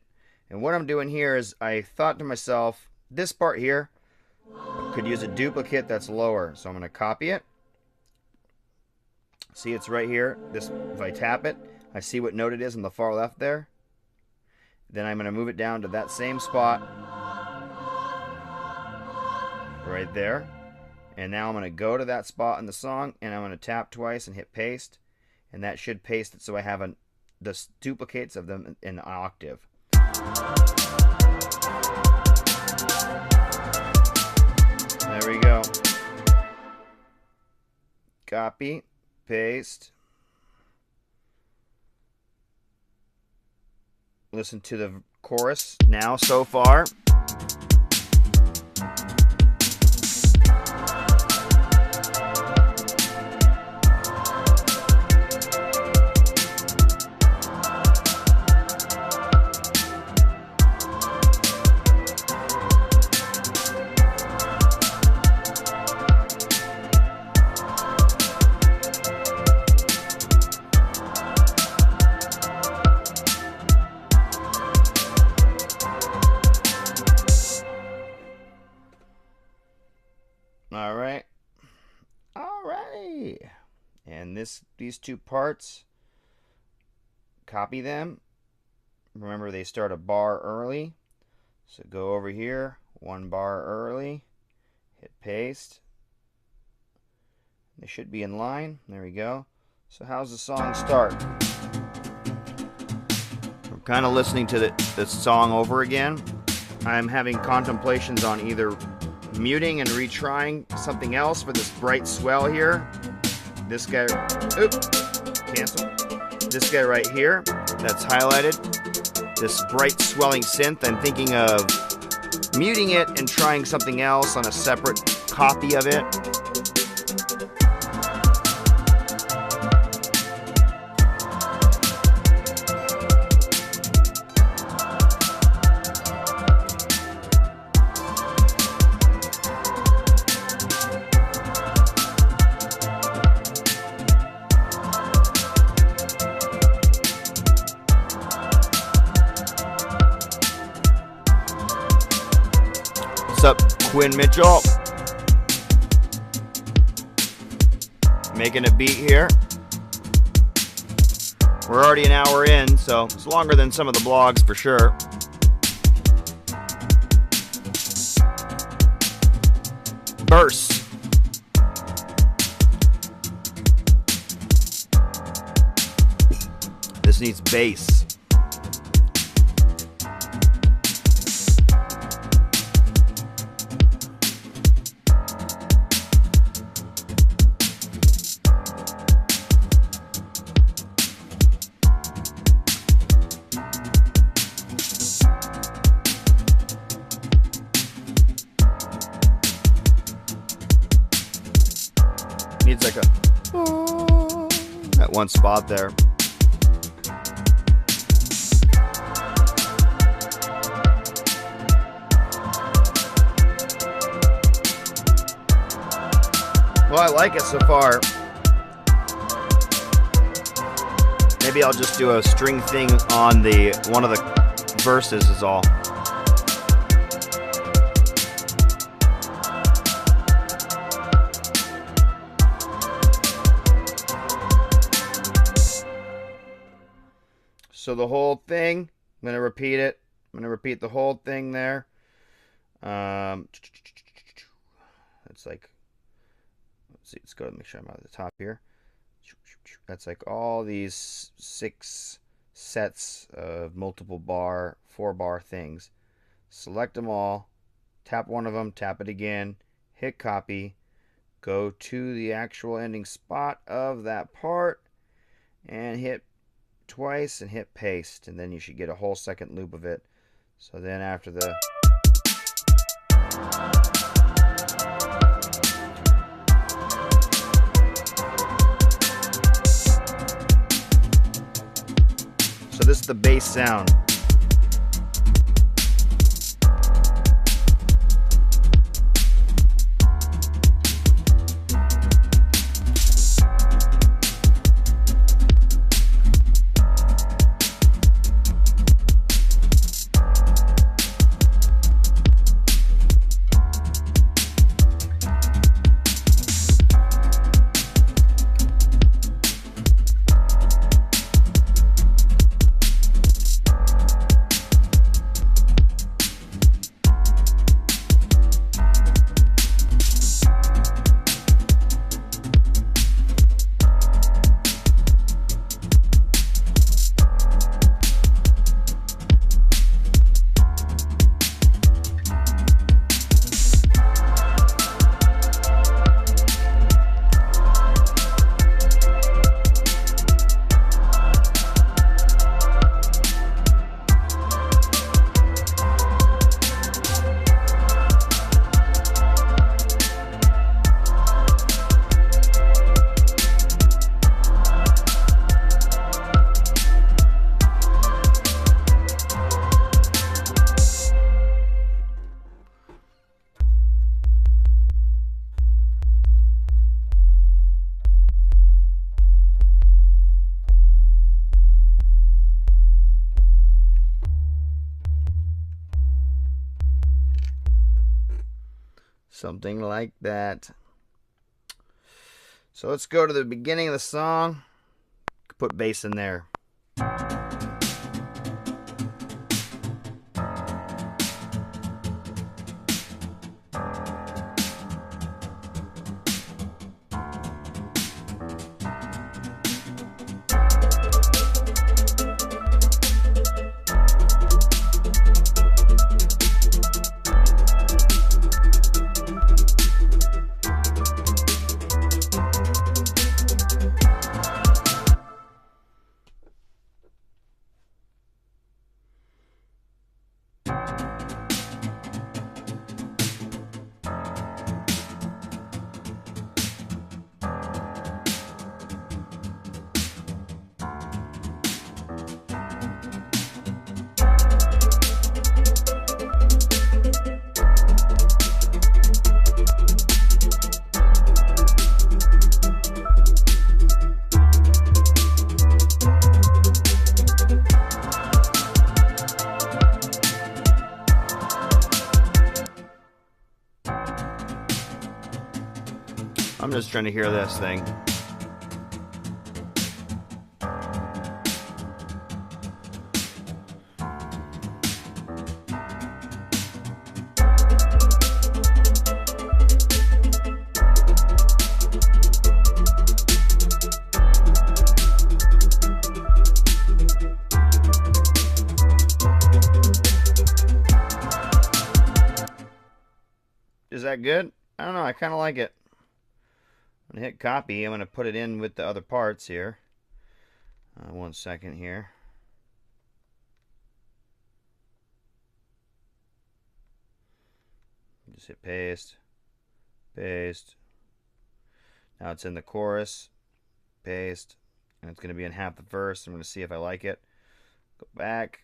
And what I'm doing here is I thought to myself, this part here could use a duplicate that's lower. So I'm going to copy it. See, it's right here. This, if I tap it, I see what note it is on the far left there. Then I'm going to move it down to that same spot. Right there. And now I'm going to go to that spot in the song, and I'm going to tap twice and hit paste. And that should paste it so I have the duplicates of them in an octave. There we go. Copy, paste. Listen to the chorus now so far. Alright. And these two parts, copy them. Remember, they start a bar early. So go over here, 1 bar early, hit paste. They should be in line. There we go. So how's the song start? I'm kind of listening to the song over again. I'm having contemplations on either muting and retrying something else for this bright swell here. This guy, cancel. This guy right here, that's highlighted. This bright swelling synth, I'm thinking of muting it and trying something else on a separate copy of it. What's up, Quinn Mitchell? Making a beat here. We're already an hour in, so it's longer than some of the blogs for sure. Verse. This needs bass. Needs like that one spot there. Well, I like it so far. Maybe I'll just do a string thing on one of the verses is all. So the whole thing, I'm going to repeat it. I'm going to repeat the whole thing there. It's like, let's see, let's go and make sure I'm at the top here. That's like all these 6 sets of multiple bar, 4-bar things. Select them all, tap one of them, tap it again, hit copy, go to the actual ending spot of that part, and hit twice and hit paste, and then you should get a whole second loop of it. So then after the so this is the bass sound. Something like that. So let's go to the beginning of the song. Put bass in there. I'm just trying to hear this thing. Is that good? I don't know. I kind of like it. I'm going to hit copy. I'm going to put it in with the other parts here. 1 second here. Just hit paste. Paste. Now it's in the chorus. Paste. And it's going to be in half the verse. I'm going to see if I like it. Go back.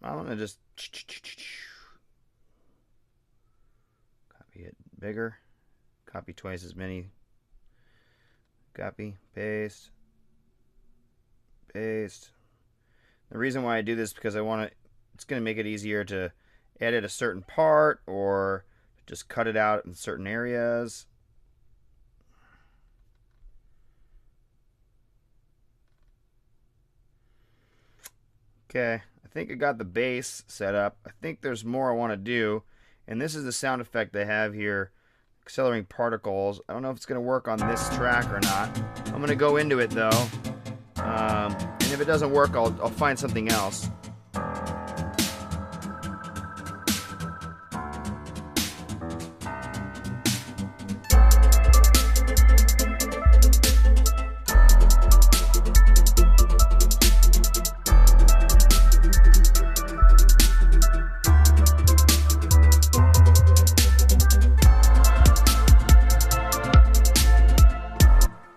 I'm going to just copy it bigger. Copy twice as many. Copy, paste, paste. The reason why I do this is because I want to, it's going to make it easier to edit a certain part or just cut it out in certain areas. Okay, I think I got the bass set up. I think there's more I want to do. And this is the sound effect they have here, accelerating particles. I don't know if it's going to work on this track or not. I'm going to go into it though. And if it doesn't work, I'll find something else.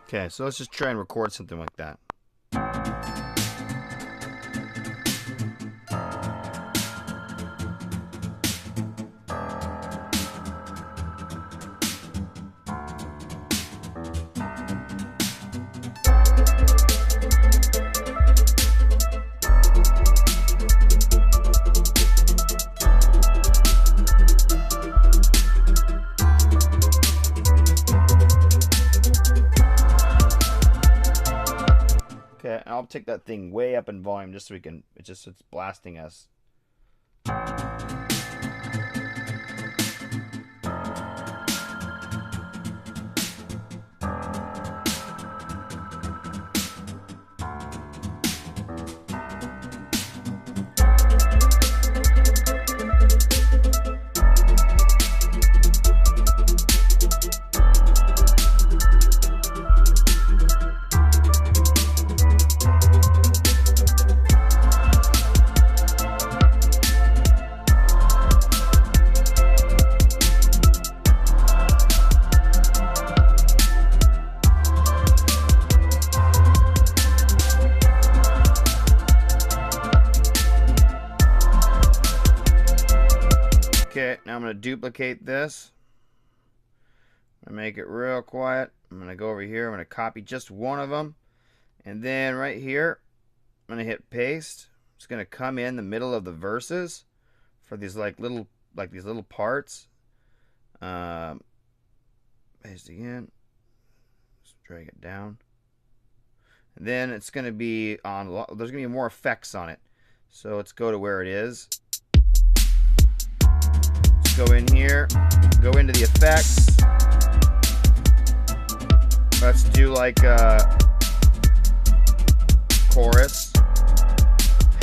Okay, so let's just try and record something like that. Okay, I'll take that thing way up in volume just so we can, it's blasting us. Okay, now I'm going to duplicate this. I'm going to make it real quiet. I'm going to go over here. I'm going to copy just one of them. And then right here, I'm going to hit paste. It's going to come in the middle of the verses for these little parts. Paste again. Just drag it down. And then it's going to be on, there's going to be more effects on it. So let's go to where it is. Go in here, go into the effects. Let's do like a chorus,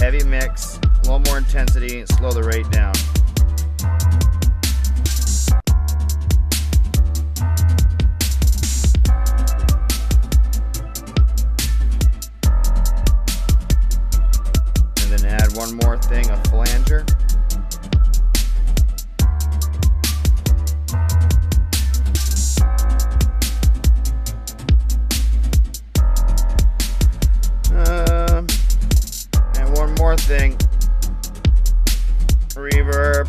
heavy mix, a little more intensity, slow the rate down. And then add one more thing, a flanger. Thing, reverb.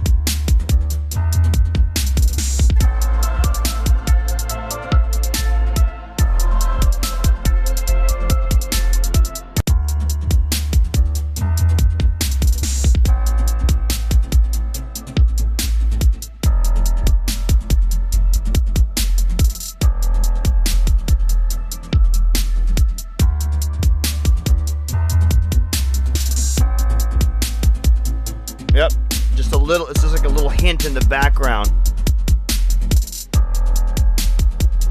Yep, just a little, it's just like a little hint in the background.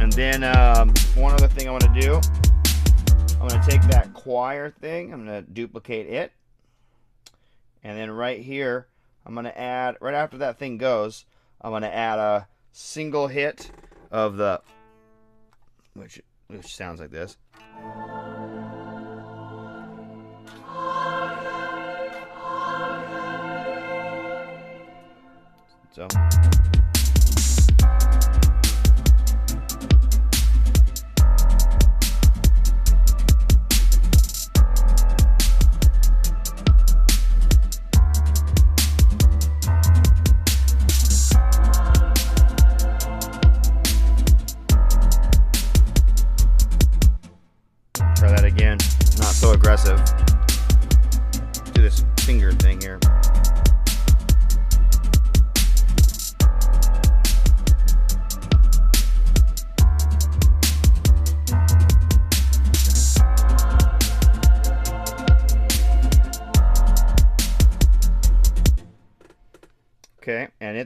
And then one other thing I want to do, I'm going to take that choir thing, I'm going to duplicate it. And then right here, I'm going to add, right after that thing goes, I'm going to add a single hit of the, which sounds like this. So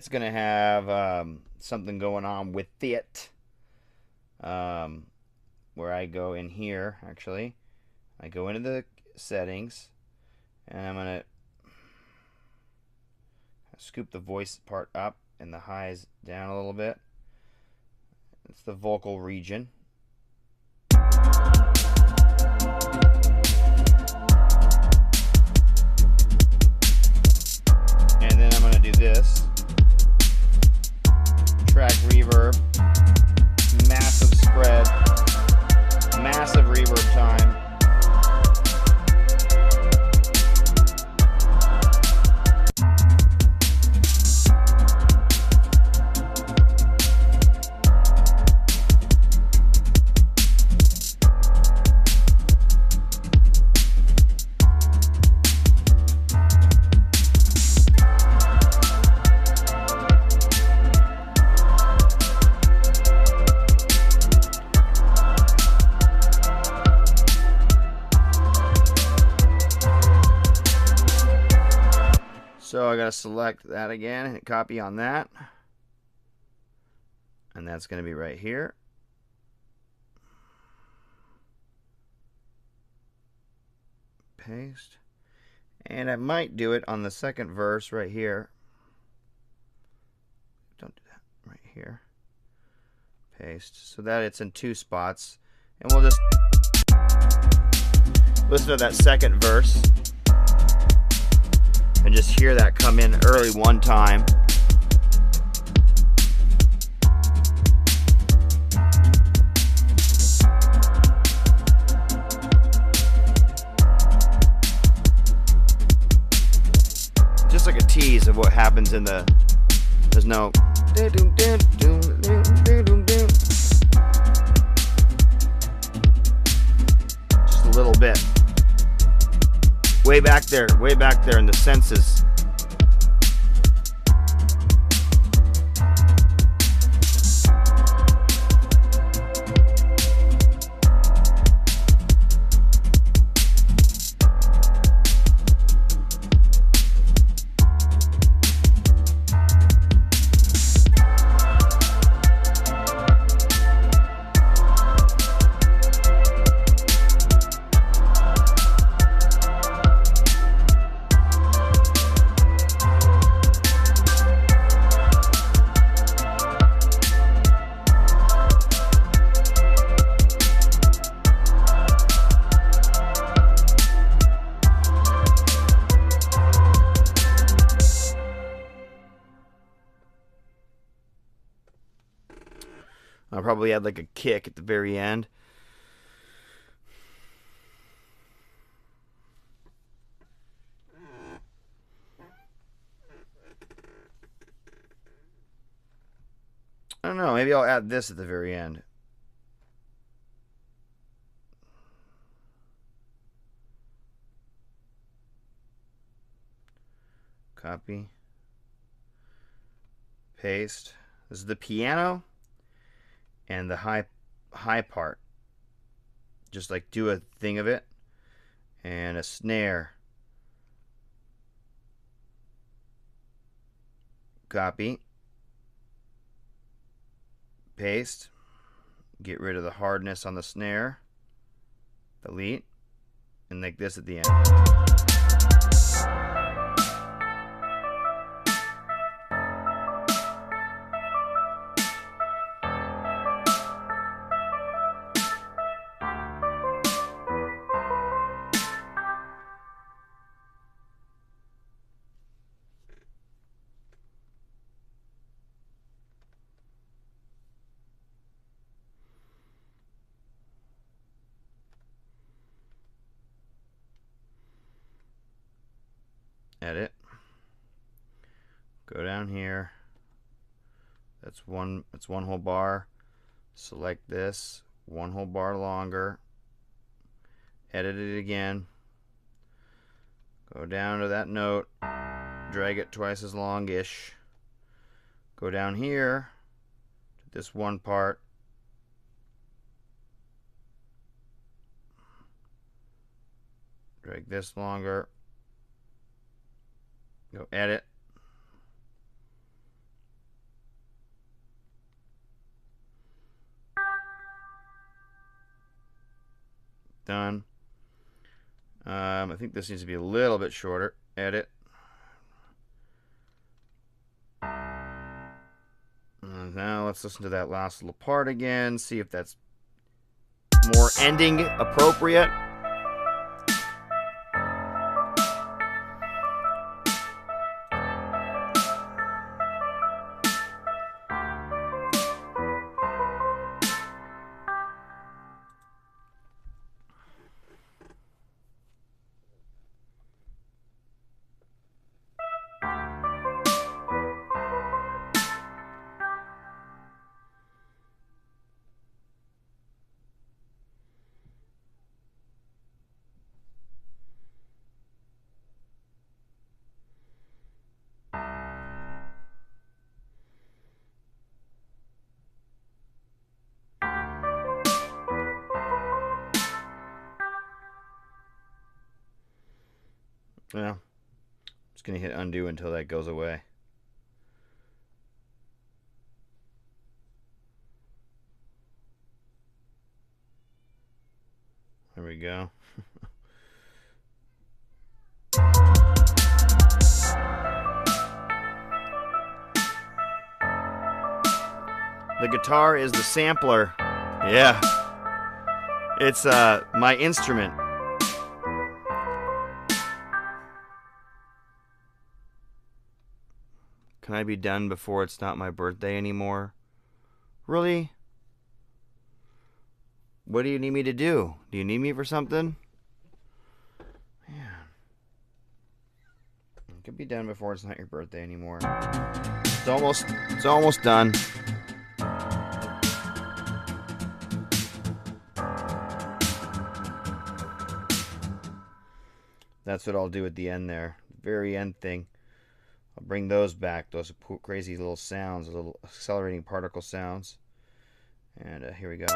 it's going to have something going on with it. Where I go in here, actually. I go into the settings, and I'm going to scoop the voice part up and the highs down a little bit. It's the vocal region. And then I'm going to do this. Track reverb. Massive spread. Massive reverb time. So I gotta select that again and hit copy on that. And that's gonna be right here. Paste. And I might do it on the second verse right here. Don't do that, right here. Paste. So that it's in 2 spots. And we'll just listen to that second verse. And just hear that come in early one time. Just like a tease of what happens in the, there's no just a little bit. Way back there in the senses. I'll probably add like a kick at the very end. I don't know, maybe I'll add this at the very end. Copy. Paste. This is the piano and the high part. Just like do a thing of it. And a snare. Copy. Paste. Get rid of the hardness on the snare. Delete. And like this at the end. Edit. Go down here. That's one whole bar. Select this, 1 whole bar longer. Edit it again. Go down to that note. Drag it twice as longish. Go down here to this one part. Drag this longer. Go edit. Done. I think this needs to be a little bit shorter. Edit. And now let's listen to that last little part again. See if that's more ending appropriate. Yeah, I'm just going to hit undo until that goes away. There we go. The guitar is the sampler. Yeah. It's my instrument. Can I be done before it's not my birthday anymore? Really? What do you need me to do? Do you need me for something? Yeah. It could be done before it's not your birthday anymore. It's almost done. That's what I'll do at the end there. Very end thing. I'll bring those back, those crazy little sounds, those little accelerating particle sounds. And here we go.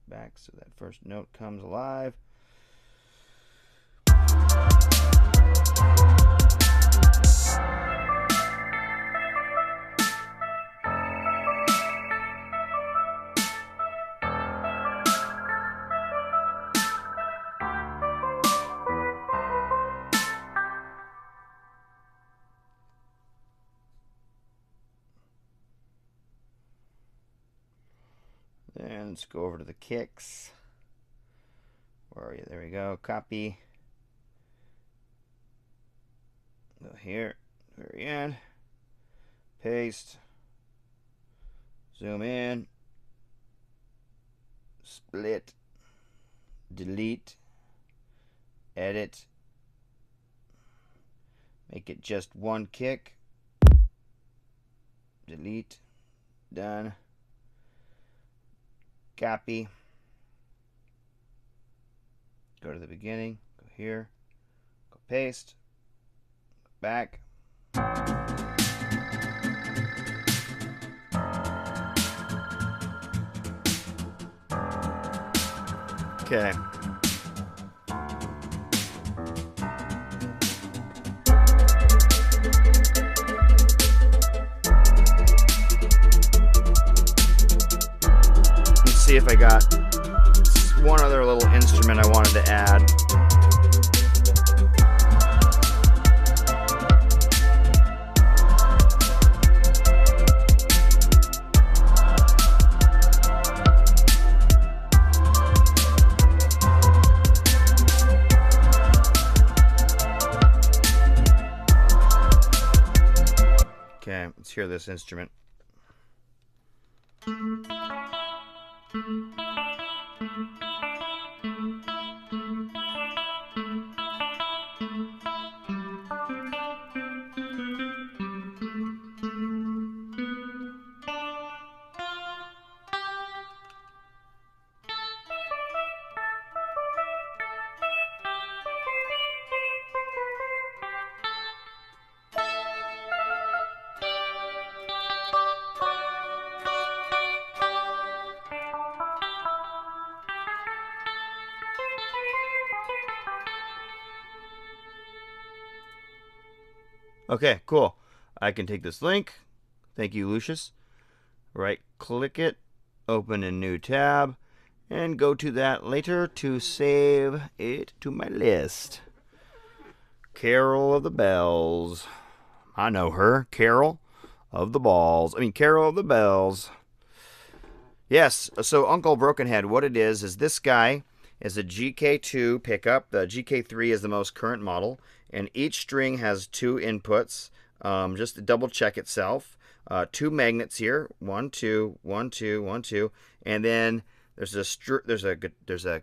Back so that first note comes alive. Then let's go over to the kicks. Where are you? There we go. Copy. Go here. Very end. Paste. Zoom in. Split. Delete. Edit. Make it just one kick. Delete. Done. Copy. Go to the beginning. Go here. Go paste. Go back. Okay. See if I got one other little instrument I wanted to add. Okay, let's hear this instrument. Okay, cool. I can take this link. Thank you, Lucius. Right click it, open a new tab, and go to that later to save it to my list. Carol of the Bells. I know her. Carol of the Balls. Carol of the Bells. Yes, so Uncle Brokenhead, what it is this guy is a GK2 pickup. The GK3 is the most current model, and each string has 2 inputs. Just to double check itself. 2 magnets here, 1, 2, 1, 2, 1, 2, and then there's a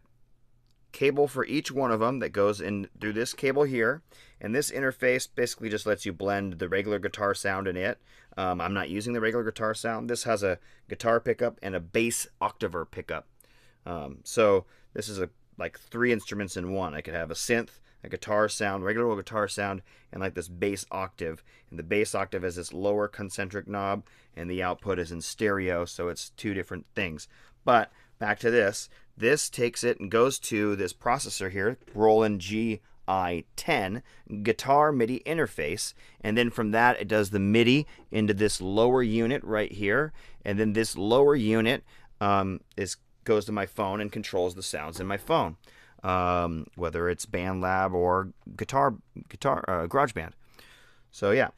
cable for each one of them that goes in through this cable here, and this interface basically just lets you blend the regular guitar sound in it. I'm not using the regular guitar sound. This has a guitar pickup and a bass octaver pickup. So this is like 3 instruments in one. I could have a synth, a guitar sound, regular guitar sound, and like this bass octave. And the bass octave has this lower concentric knob, and the output is in stereo, so it's 2 different things. But back to this. This takes it and goes to this processor here, Roland GI10, guitar MIDI interface, and then from that it does the MIDI into this lower unit right here, and then this lower unit goes to my phone and controls the sounds in my phone. Whether it's BandLab or Garageband. So yeah.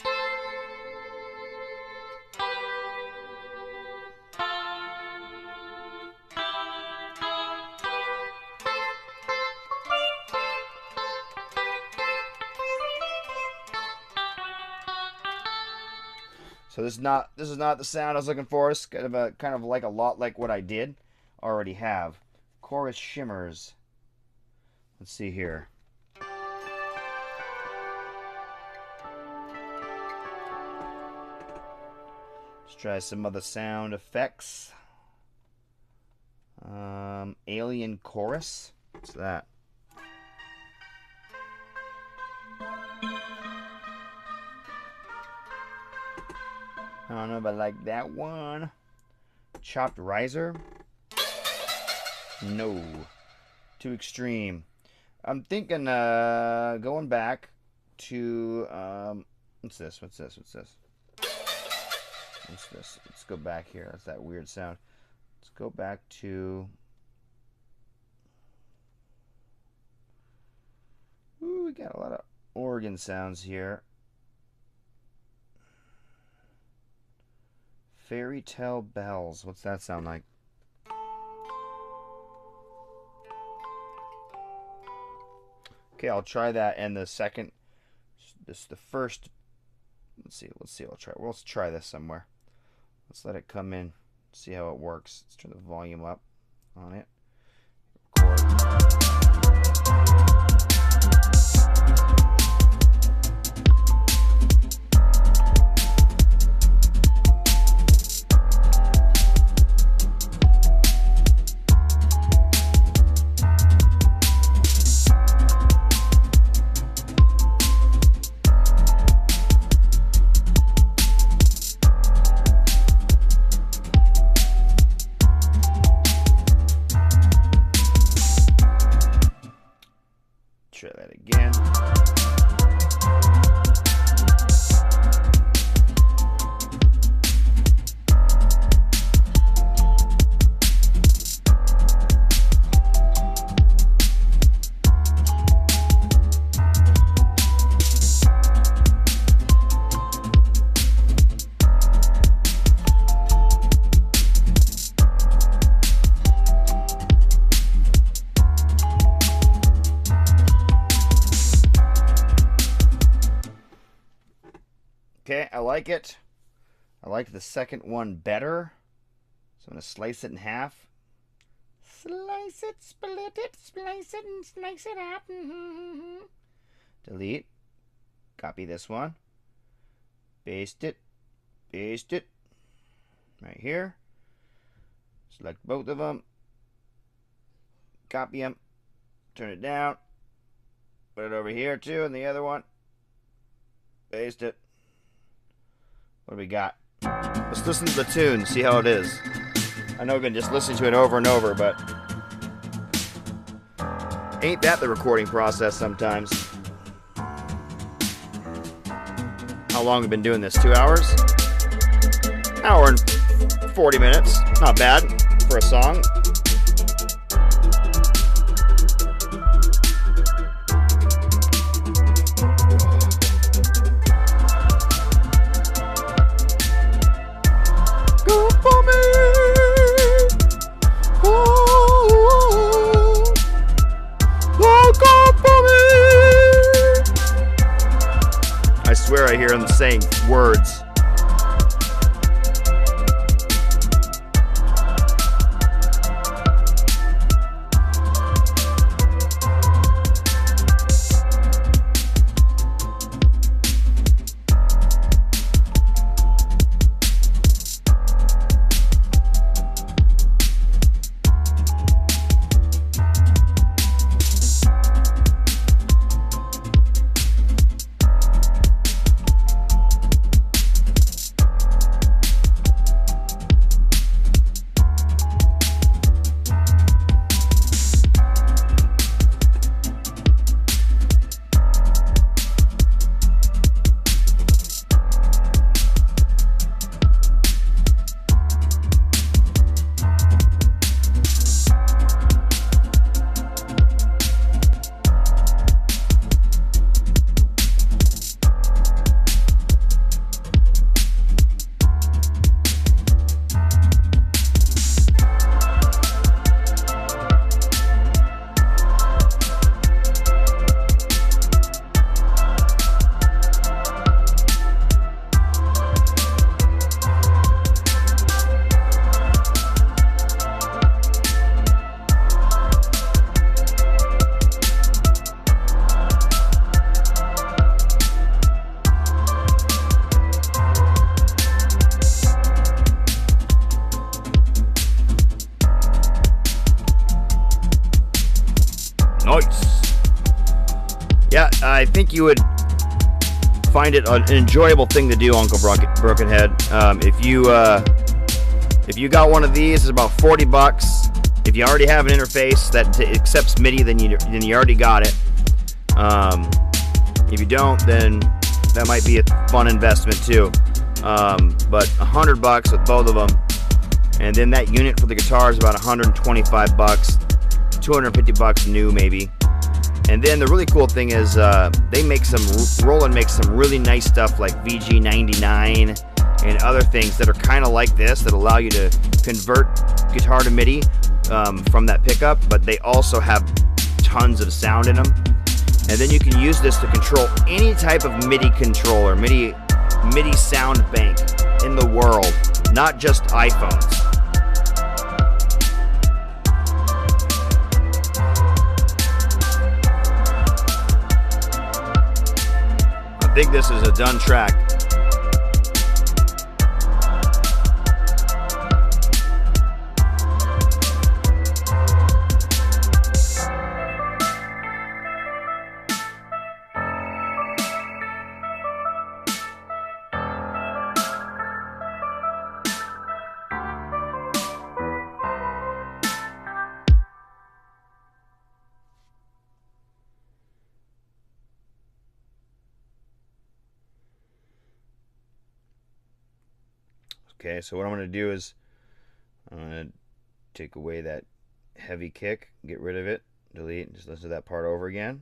So this is not the sound I was looking for. It's kind of like a lot like what I did already have. Chorus shimmers. Let's see here. Let's try some other sound effects. Alien chorus. What's that? I don't know if I like that one. Chopped riser. No. Too extreme. I'm thinking going back to what's this? Let's go back here. That's that weird sound. Let's go back to we got a lot of organ sounds here. Fairy tale bells. What's that sound like? Okay, I'll try that. And the second, the first. Let's see. Let's try this somewhere. Let's let it come in. See how it works. Let's turn the volume up on it. Record. Try that again. Okay, I like it. I like the second one better. So I'm going to slice it in half. Slice it, split it, slice it, and slice it up. Delete. Copy this one. Paste it. Paste it. Right here. Select both of them. Copy them. Turn it down. Put it over here too, and the other one. Paste it. What do we got? Let's listen to the tune, see how it is. I know we've been just listening to it over and over, but ain't that the recording process sometimes? how long we've been doing this. 2 hours? Hour and 40 minutes. Not bad for a song. Go for me. Oh, go for me. I swear I hear him saying words. Nice. Yeah, I think you would find it an enjoyable thing to do, Uncle Brokenhead. If you got one of these, it's about 40 bucks. If you already have an interface that accepts MIDI, then you already got it. If you don't, then that might be a fun investment too. But 100 bucks with both of them, and then that unit for the guitar is about 125 bucks. 250 bucks new maybe. And then the really cool thing is they make Roland makes some really nice stuff like VG99 and other things that are kind of like this, that allow you to convert guitar to MIDI from that pickup, but they also have tons of sound in them. And then you can use this to control any type of MIDI controller, MIDI sound bank in the world, not just iPhones. I think this is a done track. Okay, so what I'm going to do is I'm going to take away that heavy kick, get rid of it, delete, just listen to that part over again.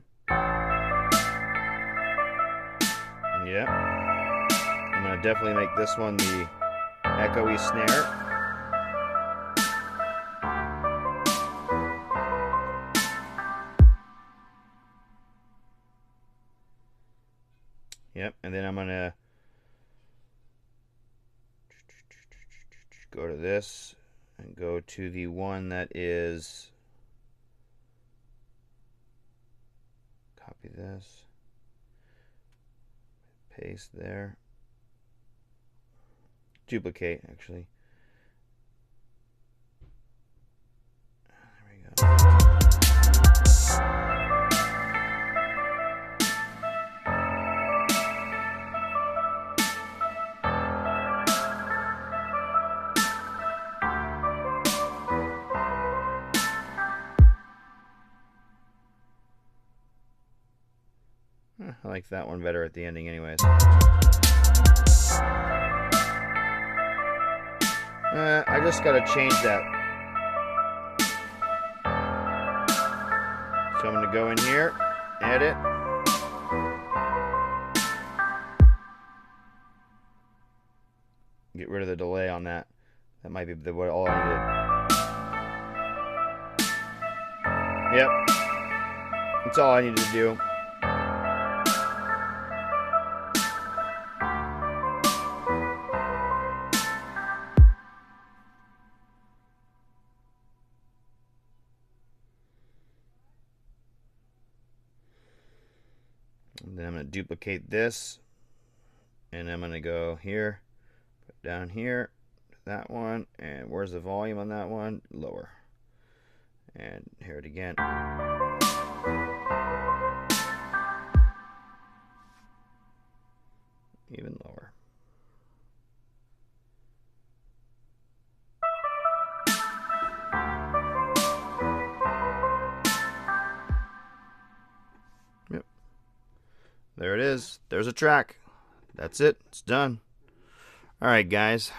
Yeah. I'm going to definitely make this one the echoey snare. Yep, and then I'm going to go to this and go to the one that is, copy this, paste there, duplicate actually. There we go. I like that one better at the ending anyways. I just gotta change that. So I'm gonna go in here, edit. Get rid of the delay on that. That might be all I needed. Yep. That's all I needed to do. And then I'm going to duplicate this, and I'm going to go here, put down here, that one, and where's the volume on that one? Lower. And hear it again. Even lower. Yep. There it is. There's a track. That's it. It's done. All right, guys.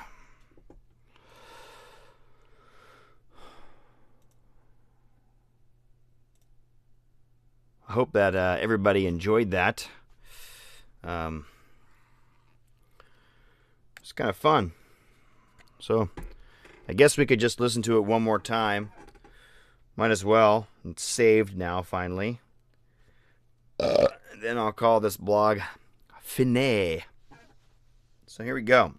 I hope that everybody enjoyed that. It's kind of fun. So I guess we could just listen to it one more time. Might as well. It's saved now, finally. And then I'll call this blog Finet. So here we go.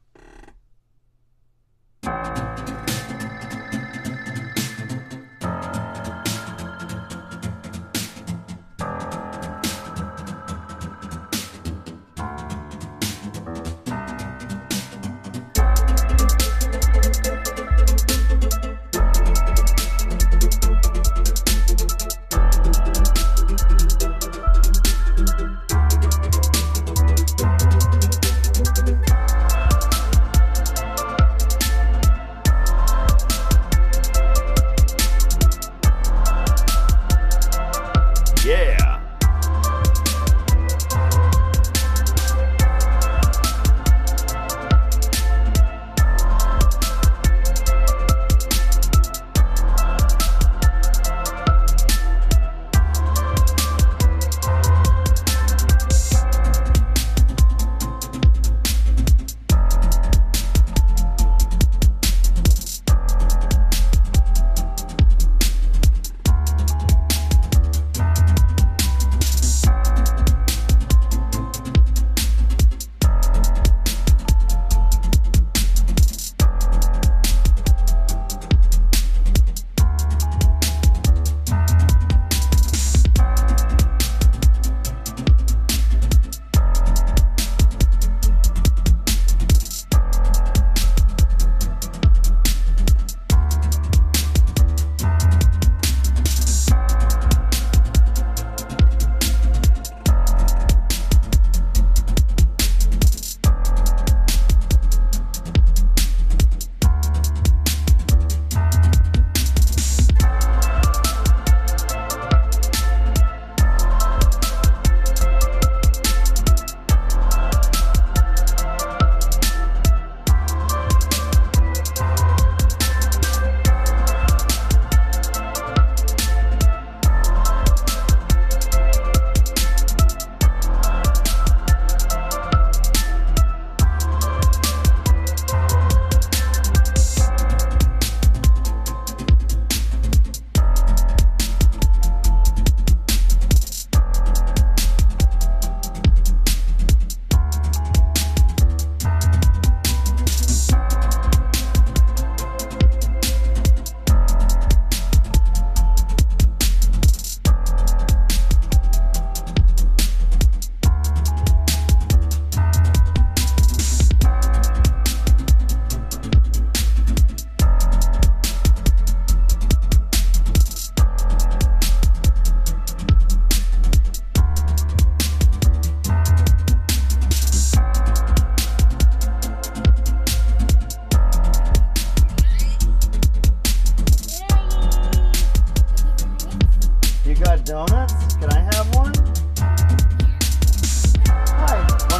Donuts? Can I have one?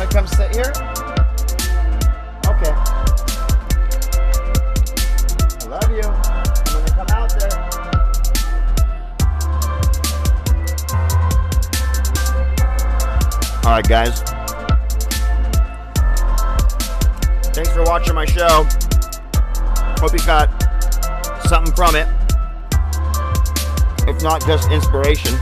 to come sit here? Okay. I love you. I'm going to come out there. Alright, guys. Thanks for watching my show. Hope you got something from it. If not just inspiration.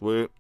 Sweet.